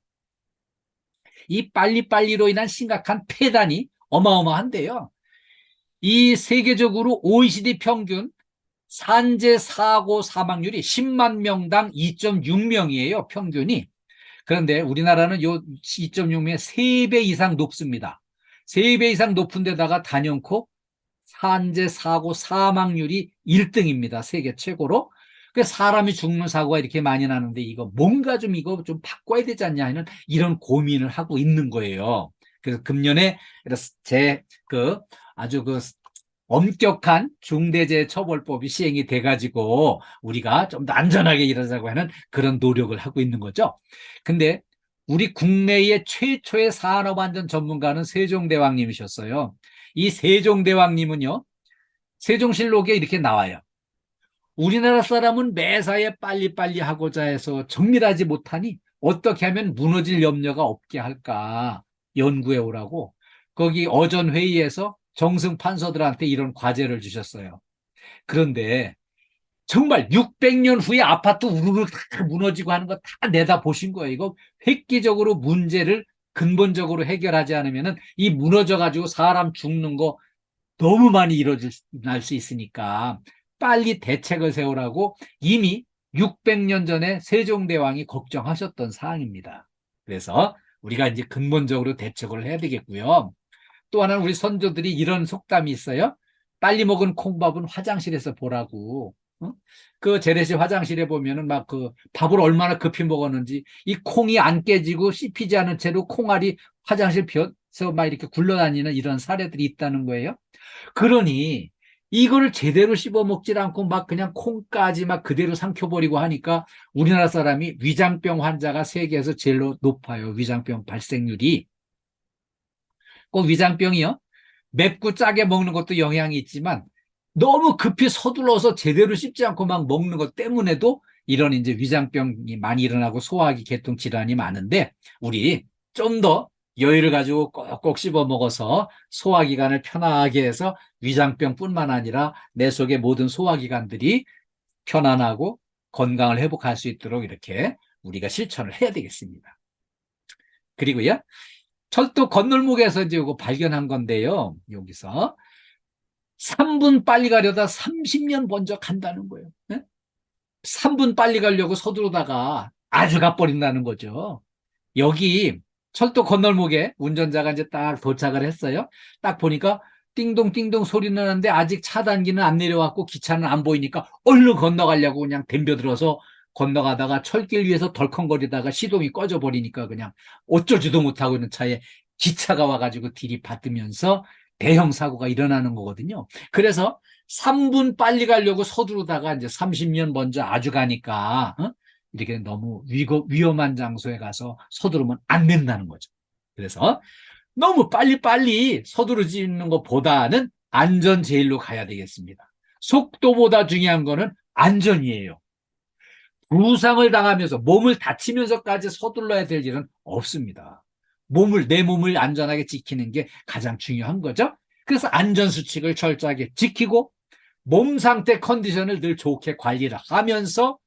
이 빨리빨리로 인한 심각한 폐단이 어마어마한데요. 이 세계적으로 OECD 평균 산재 사고 사망률이 10만 명당 2.6명이에요. 평균이. 그런데 우리나라는 요 2.6명의 3배 이상 높습니다. 3배 이상 높은 데다가 단연코 산재 사고 사망률이 1등입니다. 세계 최고로. 그 사람이 죽는 사고가 이렇게 많이 나는데 이거 뭔가 좀 이거 좀 바꿔야 되지 않냐 하는 이런 고민을 하고 있는 거예요. 그래서 금년에 제 그 아주 그 엄격한 중대재해처벌법이 시행이 돼가지고 우리가 좀 더 안전하게 일하자고 하는 그런 노력을 하고 있는 거죠. 근데 우리 국내의 최초의 산업안전 전문가는 세종대왕님이셨어요. 이 세종대왕님은요, 세종실록에 이렇게 나와요. 우리나라 사람은 매사에 빨리빨리 하고자 해서 정밀하지 못하니 어떻게 하면 무너질 염려가 없게 할까 연구해 오라고 거기 어전 회의에서 정승 판서들한테 이런 과제를 주셨어요. 그런데 정말 600년 후에 아파트 우르르 다 무너지고 하는 거 다 내다 보신 거예요. 이거 획기적으로 문제를 근본적으로 해결하지 않으면 이 무너져 가지고 사람 죽는 거 너무 많이 일어날 수 있으니까 빨리 대책을 세우라고 이미 600년 전에 세종대왕이 걱정하셨던 사항입니다. 그래서 우리가 이제 근본적으로 대책을 해야 되겠고요. 또 하나는 우리 선조들이 이런 속담이 있어요. 빨리 먹은 콩밥은 화장실에서 보라고. 어? 그 재래식 화장실에 보면은 막 그 밥을 얼마나 급히 먹었는지 이 콩이 안 깨지고 씹히지 않은 채로 콩알이 화장실 벼서 막 이렇게 굴러다니는 이런 사례들이 있다는 거예요. 그러니 이거를 제대로 씹어 먹질 않고 막 그냥 콩까지 막 그대로 삼켜버리고 하니까 우리나라 사람이 위장병 환자가 세계에서 제일 높아요. 위장병 발생률이. 꼭 위장병이요. 맵고 짜게 먹는 것도 영향이 있지만 너무 급히 서둘러서 제대로 씹지 않고 막 먹는 것 때문에도 이런 이제 위장병이 많이 일어나고 소화기 계통 질환이 많은데 우리 좀 더 여유를 가지고 꼭꼭 씹어 먹어서 소화기관을 편하게 해서 위장병뿐만 아니라 내 속의 모든 소화기관들이 편안하고 건강을 회복할 수 있도록 이렇게 우리가 실천을 해야 되겠습니다. 그리고요. 철도 건널목에서 이제 이거 발견한 건데요. 여기서 3분 빨리 가려다 30년 먼저 간다는 거예요. 네? 3분 빨리 가려고 서두르다가 아주 가버린다는 거죠. 여기 철도 건널목에 운전자가 이제 딱 도착을 했어요. 딱 보니까 띵동띵동 소리 나는데 아직 차단기는 안 내려왔고 기차는 안 보이니까 얼른 건너가려고 그냥 덤벼들어서 건너가다가 철길 위에서 덜컹거리다가 시동이 꺼져버리니까 그냥 어쩌지도 못하고 있는 차에 기차가 와가지고 들이받으면서 대형 사고가 일어나는 거거든요. 그래서 3분 빨리 가려고 서두르다가 이제 30년 먼저 아주 가니까, 이렇게 너무 위험한 장소에 가서 서두르면 안 된다는 거죠. 그래서 너무 빨리빨리 서두르지는 것보다는 안전 제일로 가야 되겠습니다. 속도보다 중요한 거는 안전이에요. 부상을 당하면서 몸을 다치면서까지 서둘러야 될 일은 없습니다. 내 몸을 안전하게 지키는 게 가장 중요한 거죠. 그래서 안전수칙을 철저하게 지키고 몸 상태 컨디션을 늘 좋게 관리를 하면서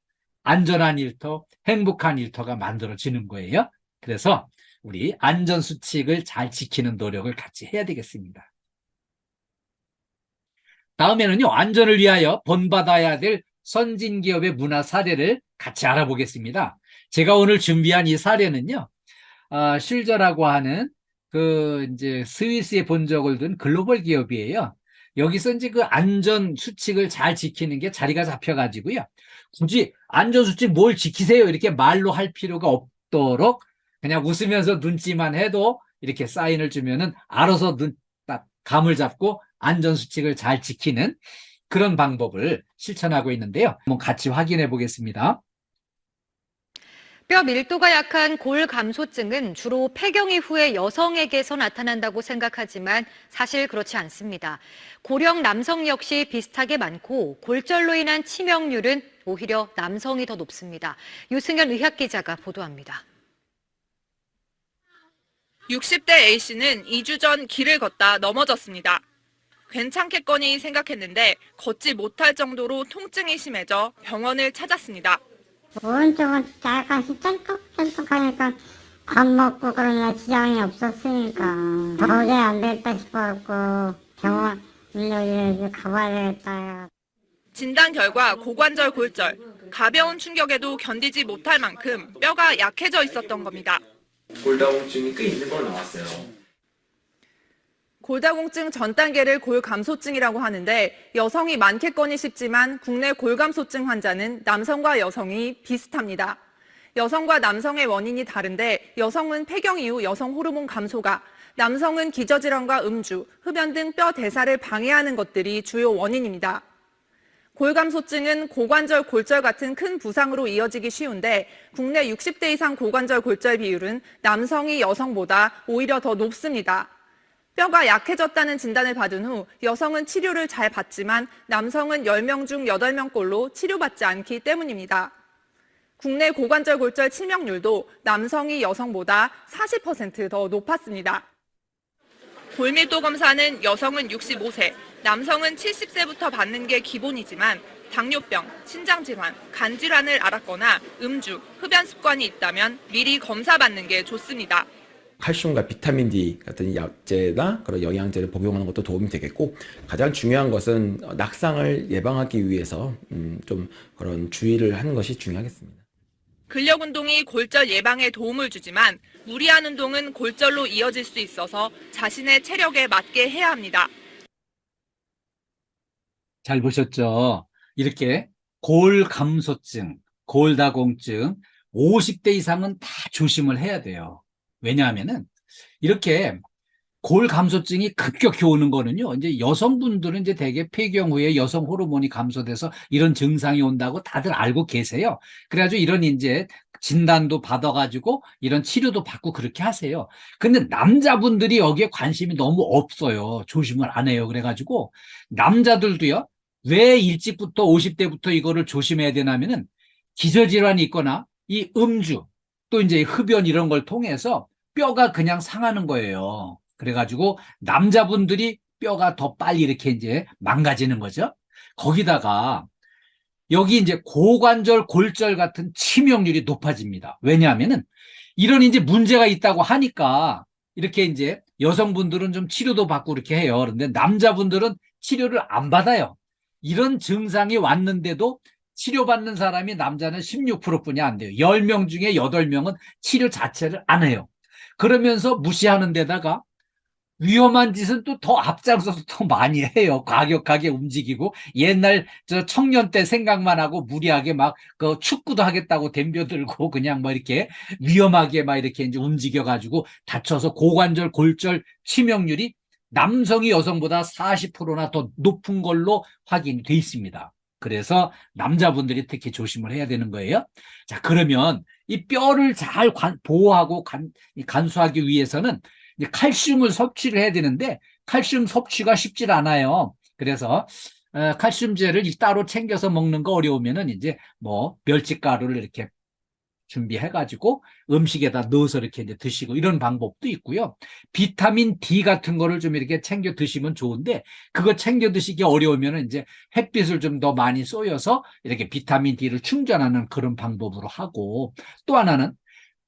안전한 일터, 행복한 일터가 만들어지는 거예요. 그래서 우리 안전수칙을 잘 지키는 노력을 같이 해야 되겠습니다. 다음에는요, 안전을 위하여 본받아야 될 선진기업의 문화 사례를 같이 알아보겠습니다. 제가 오늘 준비한 이 사례는요, 슐저라고 하는 이제 스위스에 본적을 둔 글로벌 기업이에요. 여기서 이제 그 안전 수칙을 잘 지키는 게 자리가 잡혀가지고요. 굳이 안전 수칙 뭘 지키세요 이렇게 말로 할 필요가 없도록 그냥 웃으면서 눈치만 해도 이렇게 사인을 주면은 알아서 딱 감을 잡고 안전 수칙을 잘 지키는 그런 방법을 실천하고 있는데요. 한번 같이 확인해 보겠습니다. 뼈 밀도가 약한 골감소증은 주로 폐경 이후에 여성에게서 나타난다고 생각하지만 사실 그렇지 않습니다. 고령 남성 역시 비슷하게 많고 골절로 인한 치명률은 오히려 남성이 더 높습니다. 유승현 의학기자가 보도합니다. 60대 A씨는 2주 전 길을 걷다 넘어졌습니다. 괜찮겠거니 생각했는데 걷지 못할 정도로 통증이 심해져 병원을 찾았습니다. 오른쪽은 약간씩 쩔뚝쩔뚝하니까 밥 먹고 그러면 지장이 없었으니까 도저히 안 되겠다 싶어갖고 병원 여기 가봐야 되겠다. 진단 결과 고관절 골절, 가벼운 충격에도 견디지 못할 만큼 뼈가 약해져 있었던 겁니다. 골다공증이 꽤 있는 걸로 나왔어요. 골다공증 전 단계를 골감소증이라고 하는데 여성이 많겠거니 싶지만 국내 골감소증 환자는 남성과 여성이 비슷합니다. 여성과 남성의 원인이 다른데 여성은 폐경 이후 여성 호르몬 감소가, 남성은 기저질환과 음주, 흡연 등 뼈 대사를 방해하는 것들이 주요 원인입니다. 골감소증은 고관절 골절 같은 큰 부상으로 이어지기 쉬운데 국내 60대 이상 고관절 골절 비율은 남성이 여성보다 오히려 더 높습니다. 뼈가 약해졌다는 진단을 받은 후 여성은 치료를 잘 받지만 남성은 10명 중 8명꼴로 치료받지 않기 때문입니다. 국내 고관절 골절 치명률도 남성이 여성보다 40% 더 높았습니다. 골밀도 검사는 여성은 65세, 남성은 70세부터 받는 게 기본이지만 당뇨병, 신장질환, 간질환을 앓았거나 음주, 흡연 습관이 있다면 미리 검사받는 게 좋습니다. 칼슘과 비타민 D 같은 약제나 그런 영양제를 복용하는 것도 도움이 되겠고 가장 중요한 것은 낙상을 예방하기 위해서 좀 그런 주의를 하는 것이 중요하겠습니다. 근력 운동이 골절 예방에 도움을 주지만 무리한 운동은 골절로 이어질 수 있어서 자신의 체력에 맞게 해야 합니다. 잘 보셨죠? 이렇게 골감소증, 골다공증 50대 이상은 다 조심을 해야 돼요. 왜냐하면은 이렇게 골감소증이 급격히 오는 거는요, 이제 여성분들은 이제 대개 폐경 후에 여성 호르몬이 감소돼서 이런 증상이 온다고 다들 알고 계세요. 그래가지고 이런 이제 진단도 받아가지고 이런 치료도 받고 그렇게 하세요. 근데 남자분들이 여기에 관심이 너무 없어요. 조심을 안 해요. 그래가지고 남자들도요, 왜 일찍부터 50대부터 이거를 조심해야 되냐면은 기저질환이 있거나 이 음주 또 이제 흡연 이런 걸 통해서 뼈가 그냥 상하는 거예요. 그래가지고 남자분들이 뼈가 더 빨리 이렇게 이제 망가지는 거죠. 거기다가 여기 이제 고관절 골절 같은 치명률이 높아집니다. 왜냐하면은 이런 이제 문제가 있다고 하니까 이렇게 이제 여성분들은 좀 치료도 받고 이렇게 해요. 그런데 남자분들은 치료를 안 받아요. 이런 증상이 왔는데도 치료받는 사람이 남자는 16%뿐이 안 돼요. 10명 중에 8명은 치료 자체를 안 해요. 그러면서 무시하는 데다가 위험한 짓은 또 더 앞장서서 더 많이 해요. 과격하게 움직이고 옛날 저 청년 때 생각만 하고 무리하게 막 그 축구도 하겠다고 덤벼들고 그냥 뭐 이렇게 위험하게 막 이렇게 이제 움직여가지고 다쳐서 고관절 골절 치명률이 남성이 여성보다 40%나 더 높은 걸로 확인이 돼 있습니다. 그래서 남자분들이 특히 조심을 해야 되는 거예요. 자, 그러면 이 뼈를 잘 보호하고 간수하기 위해서는 이제 칼슘을 섭취를 해야 되는데 칼슘 섭취가 쉽질 않아요. 그래서 칼슘제를 따로 챙겨서 먹는 거 어려우면은 이제 뭐 멸치가루를 이렇게 준비해가지고 음식에다 넣어서 이렇게 이제 드시고 이런 방법도 있고요. 비타민 D 같은 거를 좀 이렇게 챙겨 드시면 좋은데 그거 챙겨 드시기 어려우면 이제 햇빛을 좀 더 많이 쏘여서 이렇게 비타민 D를 충전하는 그런 방법으로 하고 또 하나는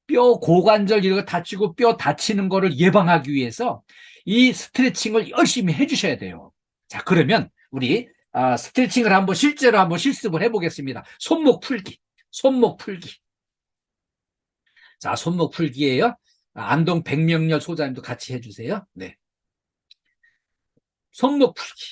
뼈 고관절 이런 거 다치고 뼈 다치는 거를 예방하기 위해서 이 스트레칭을 열심히 해주셔야 돼요. 자, 그러면 우리 스트레칭을 한번 실제로 한번 실습을 해보겠습니다. 손목 풀기, 손목 풀기. 자, 손목 풀기예요. 안동 백명렬 소장님도 같이 해주세요. 네. 손목 풀기.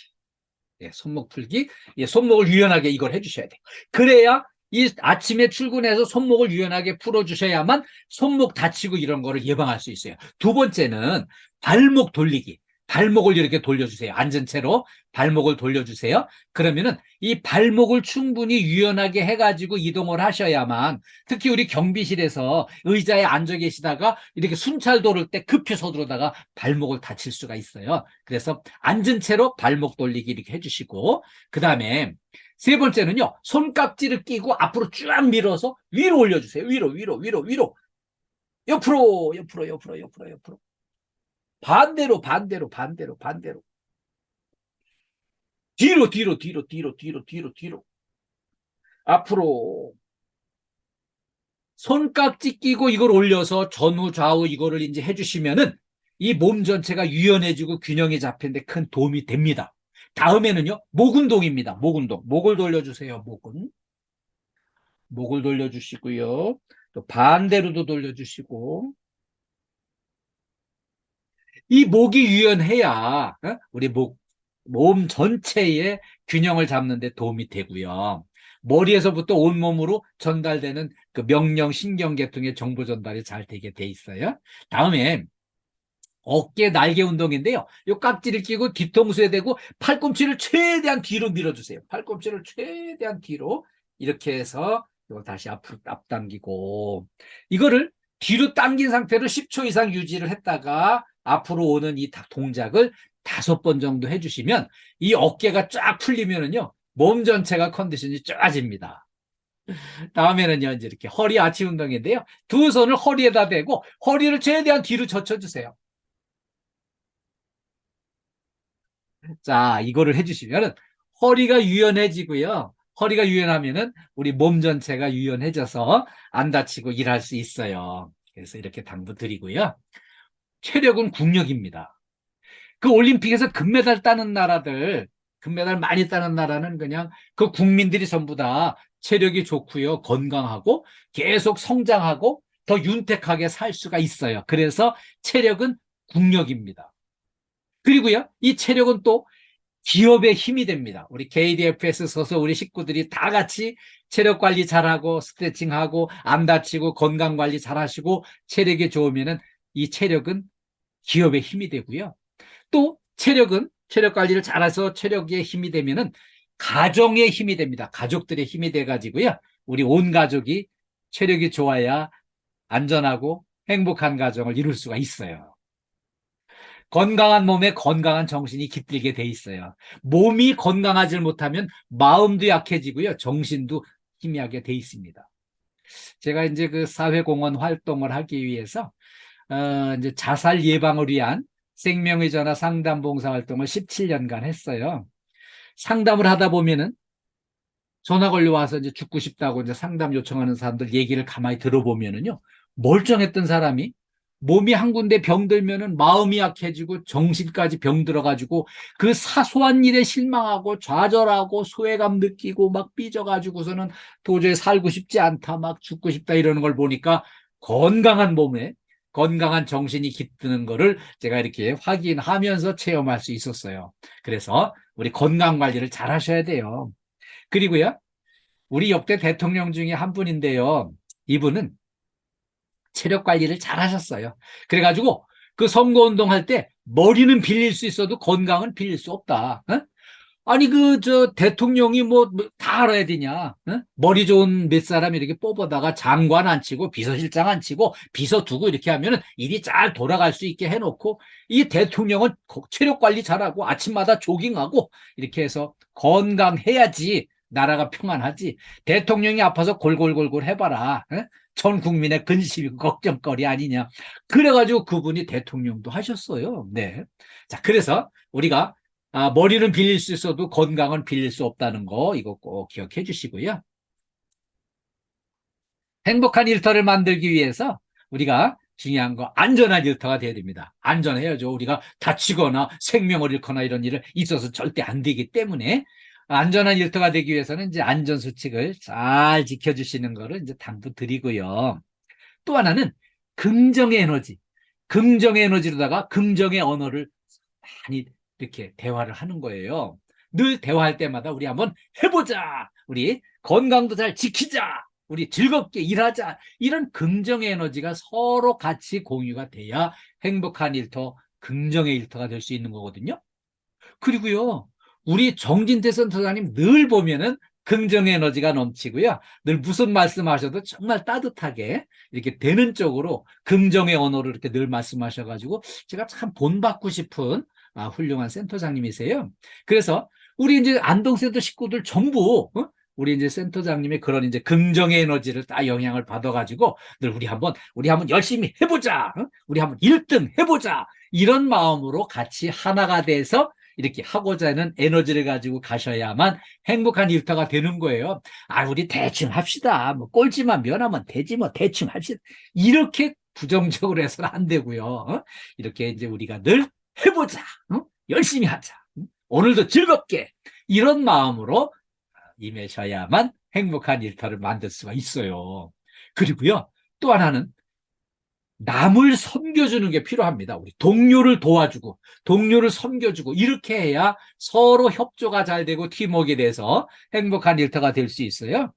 예, 손목 풀기. 예, 손목을 유연하게 이걸 해주셔야 돼요. 그래야 이 아침에 출근해서 손목을 유연하게 풀어주셔야만 손목 다치고 이런 거를 예방할 수 있어요. 두 번째는 발목 돌리기. 발목을 이렇게 돌려주세요. 앉은 채로 발목을 돌려주세요. 그러면은 이 발목을 충분히 유연하게 해가지고 이동을 하셔야만 특히 우리 경비실에서 의자에 앉아 계시다가 이렇게 순찰 도를 때 급히 서두르다가 발목을 다칠 수가 있어요. 그래서 앉은 채로 발목 돌리기 이렇게 해주시고 그 다음에 세 번째는요. 손깍지를 끼고 앞으로 쭉 밀어서 위로 올려주세요. 위로. 옆으로. 반대로. 뒤로. 앞으로. 손깍지 끼고 이걸 올려서 전후 좌우 이거를 이제 해주시면은 이 몸 전체가 유연해지고 균형이 잡히는데 큰 도움이 됩니다. 다음에는요, 목 운동입니다. 목 운동. 목을 돌려주세요. 목을 돌려주시고요. 또 반대로도 돌려주시고. 이 목이 유연해야 우리 몸 전체의 균형을 잡는 데 도움이 되고요. 머리에서부터 온몸으로 전달되는 그 명령, 신경계통의 정보 전달이 잘 되게 돼 있어요. 다음에 어깨 날개 운동인데요. 이 깍지를 끼고 뒤통수에 대고 팔꿈치를 최대한 뒤로 밀어주세요. 팔꿈치를 최대한 뒤로 이렇게 해서 이걸 다시 앞으로 앞당기고 이거를 뒤로 당긴 상태로 10초 이상 유지를 했다가 앞으로 오는 이 동작을 5번 정도 해주시면 이 어깨가 쫙 풀리면은요 몸 전체가 컨디션이 좋아집니다. 다음에는요 이제 이렇게 허리 아치 운동인데요. 두 손을 허리에다 대고 허리를 최대한 뒤로 젖혀주세요. 자, 이거를 해주시면은 허리가 유연해지고요. 허리가 유연하면은 우리 몸 전체가 유연해져서 안 다치고 일할 수 있어요. 그래서 이렇게 당부 드리고요. 체력은 국력입니다. 그 올림픽에서 금메달 따는 나라들, 금메달 많이 따는 나라는 그냥 그 국민들이 전부 다 체력이 좋고요. 건강하고 계속 성장하고 더 윤택하게 살 수가 있어요. 그래서 체력은 국력입니다. 그리고요, 이 체력은 또 기업의 힘이 됩니다. 우리 KDF에서 서서 우리 식구들이 다 같이 체력 관리 잘하고 스트레칭하고 안 다치고 건강 관리 잘하시고 체력이 좋으면은 이 체력은 기업의 힘이 되고요. 또 체력은 체력 관리를 잘해서 체력의 힘이 되면은 가정의 힘이 됩니다. 가족들의 힘이 돼가지고요. 우리 온 가족이 체력이 좋아야 안전하고 행복한 가정을 이룰 수가 있어요. 건강한 몸에 건강한 정신이 깃들게 돼 있어요. 몸이 건강하지 못하면 마음도 약해지고요. 정신도 희미하게 돼 있습니다. 제가 이제 그 사회공헌 활동을 하기 위해서 이제 자살 예방을 위한 생명의 전화 상담 봉사 활동을 17년간 했어요. 상담을 하다 보면은 전화 걸려와서 이제 죽고 싶다고 이제 상담 요청하는 사람들 얘기를 가만히 들어보면은요, 멀쩡했던 사람이 몸이 한 군데 병들면은 마음이 약해지고 정신까지 병들어가지고 그 사소한 일에 실망하고 좌절하고 소외감 느끼고 막 삐져가지고서는 도저히 살고 싶지 않다, 막 죽고 싶다 이러는 걸 보니까 건강한 몸에 건강한 정신이 깃드는 거를 제가 이렇게 확인하면서 체험할 수 있었어요. 그래서 우리 건강 관리를 잘 하셔야 돼요. 그리고요, 우리 역대 대통령 중에 한 분인데요. 이분은 체력 관리를 잘 하셨어요. 그래가지고 그 선거운동 할 때 머리는 빌릴 수 있어도 건강은 빌릴 수 없다. 어? 아니 대통령이 다 알아야 되냐? 어? 머리 좋은 몇 사람 이렇게 뽑아다가 장관 안 치고 비서실장 안 치고 비서 두고 이렇게 하면은 일이 잘 돌아갈 수 있게 해놓고, 이 대통령은 체력 관리 잘하고 아침마다 조깅하고 이렇게 해서 건강해야지 나라가 평안하지. 대통령이 아파서 골골골골 해봐라. 어? 전 국민의 근심이고 걱정거리 아니냐. 그래가지고 그분이 대통령도 하셨어요. 네. 자, 그래서 우리가 머리는 빌릴 수 있어도 건강은 빌릴 수 없다는 거, 이거 꼭 기억해 주시고요. 행복한 일터를 만들기 위해서 우리가 중요한 거, 안전한 일터가 돼야 됩니다. 안전해야죠. 우리가 다치거나 생명을 잃거나 이런 일을 있어서 절대 안 되기 때문에, 안전한 일터가 되기 위해서는 이제 안전수칙을 잘 지켜주시는 거를 이제 당부드리고요. 또 하나는 긍정의 에너지. 긍정의 에너지로다가 긍정의 언어를 많이 이렇게 대화를 하는 거예요. 늘 대화할 때마다 우리 한번 해보자. 우리 건강도 잘 지키자. 우리 즐겁게 일하자. 이런 긍정의 에너지가 서로 같이 공유가 돼야 행복한 일터, 긍정의 일터가 될 수 있는 거거든요. 그리고요, 우리 정진태 센터장님 늘 보면은 긍정의 에너지가 넘치고요. 늘 무슨 말씀하셔도 정말 따뜻하게 이렇게 되는 쪽으로 긍정의 언어를 이렇게 늘 말씀하셔가지고 제가 참 본받고 싶은 훌륭한 센터장님이세요. 그래서 우리 이제 안동센터 식구들 전부 우리 이제 센터장님의 그런 이제 긍정의 에너지를 딱 영향을 받아가지고 늘 우리 한번 열심히 해보자. 우리 한번 1등 해보자. 이런 마음으로 같이 하나가 돼서 이렇게 하고자 하는 에너지를 가지고 가셔야만 행복한 일터가 되는 거예요. 우리 대충 합시다. 뭐 꼴찌만 면하면 되지 뭐 대충 합시다. 이렇게 부정적으로 해서는 안 되고요. 이렇게 이제 우리가 늘 해보자. 열심히 하자. 오늘도 즐겁게. 이런 마음으로 임하셔야만 행복한 일터를 만들 수가 있어요. 그리고요, 또 하나는 남을 섬겨주는 게 필요합니다. 우리 동료를 도와주고 동료를 섬겨주고 이렇게 해야 서로 협조가 잘 되고 팀워크에 대해서 행복한 일터가 될 수 있어요.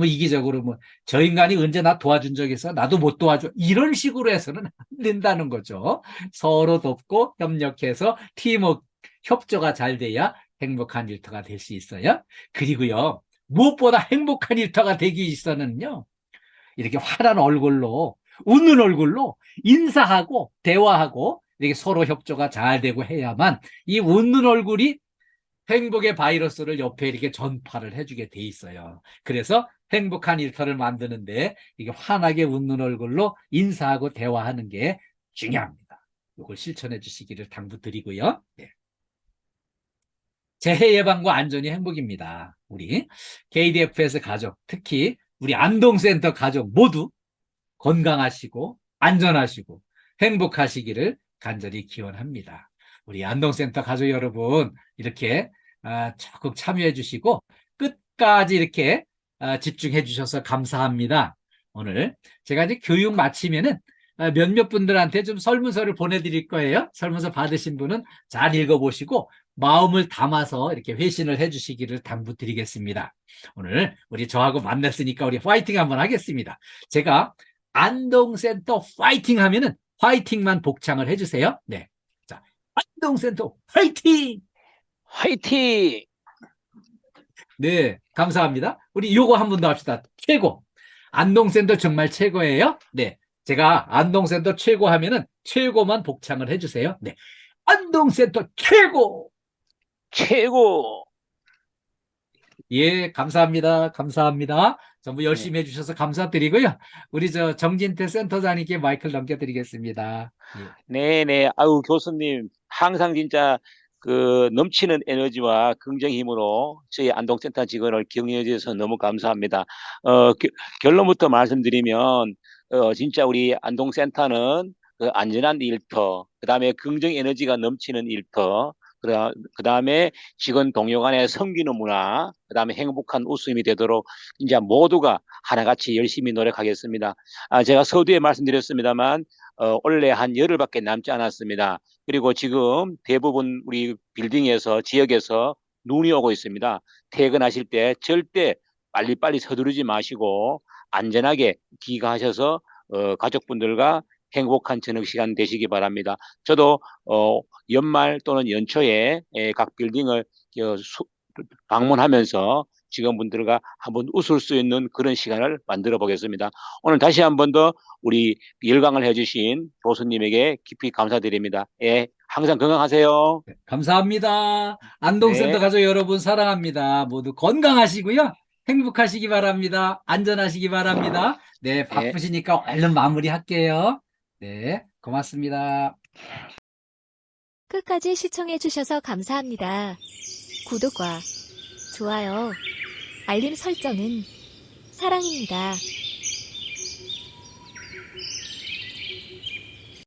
이기적으로 저 인간이 언제 나 도와준 적 있어? 나도 못 도와줘. 이런 식으로 해서는 안 된다는 거죠. 서로 돕고 협력해서 팀워크, 협조가 잘 돼야 행복한 일터가 될 수 있어요. 그리고요, 무엇보다 행복한 일터가 되기 위해서는요, 이렇게 환한 얼굴로, 웃는 얼굴로 인사하고 대화하고 이렇게 서로 협조가 잘 되고 해야만 이 웃는 얼굴이 행복의 바이러스를 옆에 이렇게 전파를 해주게 돼 있어요. 그래서 행복한 일터를 만드는데 이게 환하게 웃는 얼굴로 인사하고 대화하는 게 중요합니다. 이걸 실천해 주시기를 당부드리고요. 네. 재해 예방과 안전이 행복입니다. 우리 KDFS 가족, 특히 우리 안동센터 가족 모두 건강하시고 안전하시고 행복하시기를 간절히 기원합니다. 우리 안동센터 가족 여러분, 이렇게 적극 참여해 주시고 끝까지 이렇게 집중해 주셔서 감사합니다. 오늘 제가 이제 교육 마치면은 몇몇 분들한테 좀 설문서를 보내드릴 거예요. 설문서 받으신 분은 잘 읽어보시고 마음을 담아서 이렇게 회신을 해주시기를 당부드리겠습니다. 오늘 우리 저하고 만났으니까 우리 파이팅 한번 하겠습니다. 제가 안동센터 파이팅 하면은 파이팅만 복창을 해주세요. 네, 자, 안동센터 파이팅! 화이팅! 네, 감사합니다. 우리 요거 한 번 더 합시다. 최고! 안동센터 정말 최고예요. 네, 제가 안동센터 최고 하면은 최고만 복창을 해주세요. 네, 안동센터 최고! 최고! 예, 감사합니다. 감사합니다. 전부 열심히 해주셔서 감사드리고요. 우리 정진태 센터장님께 마이크를 넘겨드리겠습니다. 예. 네네. 아유, 교수님, 항상 진짜 넘치는 에너지와 긍정 힘으로 저희 안동센터 직원을 격려해 주셔서 너무 감사합니다. 결론부터 말씀드리면, 진짜 우리 안동센터는 안전한 일터, 그 다음에 긍정 에너지가 넘치는 일터, 그 다음에 직원 동료 간의 섬기는 문화, 그 다음에 행복한 웃음이 되도록 이제 모두가 하나같이 열심히 노력하겠습니다. 제가 서두에 말씀드렸습니다만 올해 한 열흘밖에 남지 않았습니다. 그리고 지금 대부분 우리 빌딩에서 지역에서 눈이 오고 있습니다. 퇴근하실 때 절대 빨리빨리 서두르지 마시고 안전하게 귀가하셔서 가족분들과 행복한 저녁 시간 되시기 바랍니다. 저도 연말 또는 연초에 각 빌딩을 방문하면서 직원분들과 한번 웃을 수 있는 그런 시간을 만들어 보겠습니다. 오늘 다시 한 번 더 우리 열강을 해주신 교수님에게 깊이 감사드립니다. 예, 항상 건강하세요. 감사합니다. 안동센터 네. 가족 여러분 사랑합니다. 모두 건강하시고요. 행복하시기 바랍니다. 안전하시기 바랍니다. 네, 바쁘시니까 얼른 마무리할게요. 네, 고맙습니다. 끝까지 시청해주셔서 감사합니다. 구독과 좋아요, 알림 설정은 사랑입니다.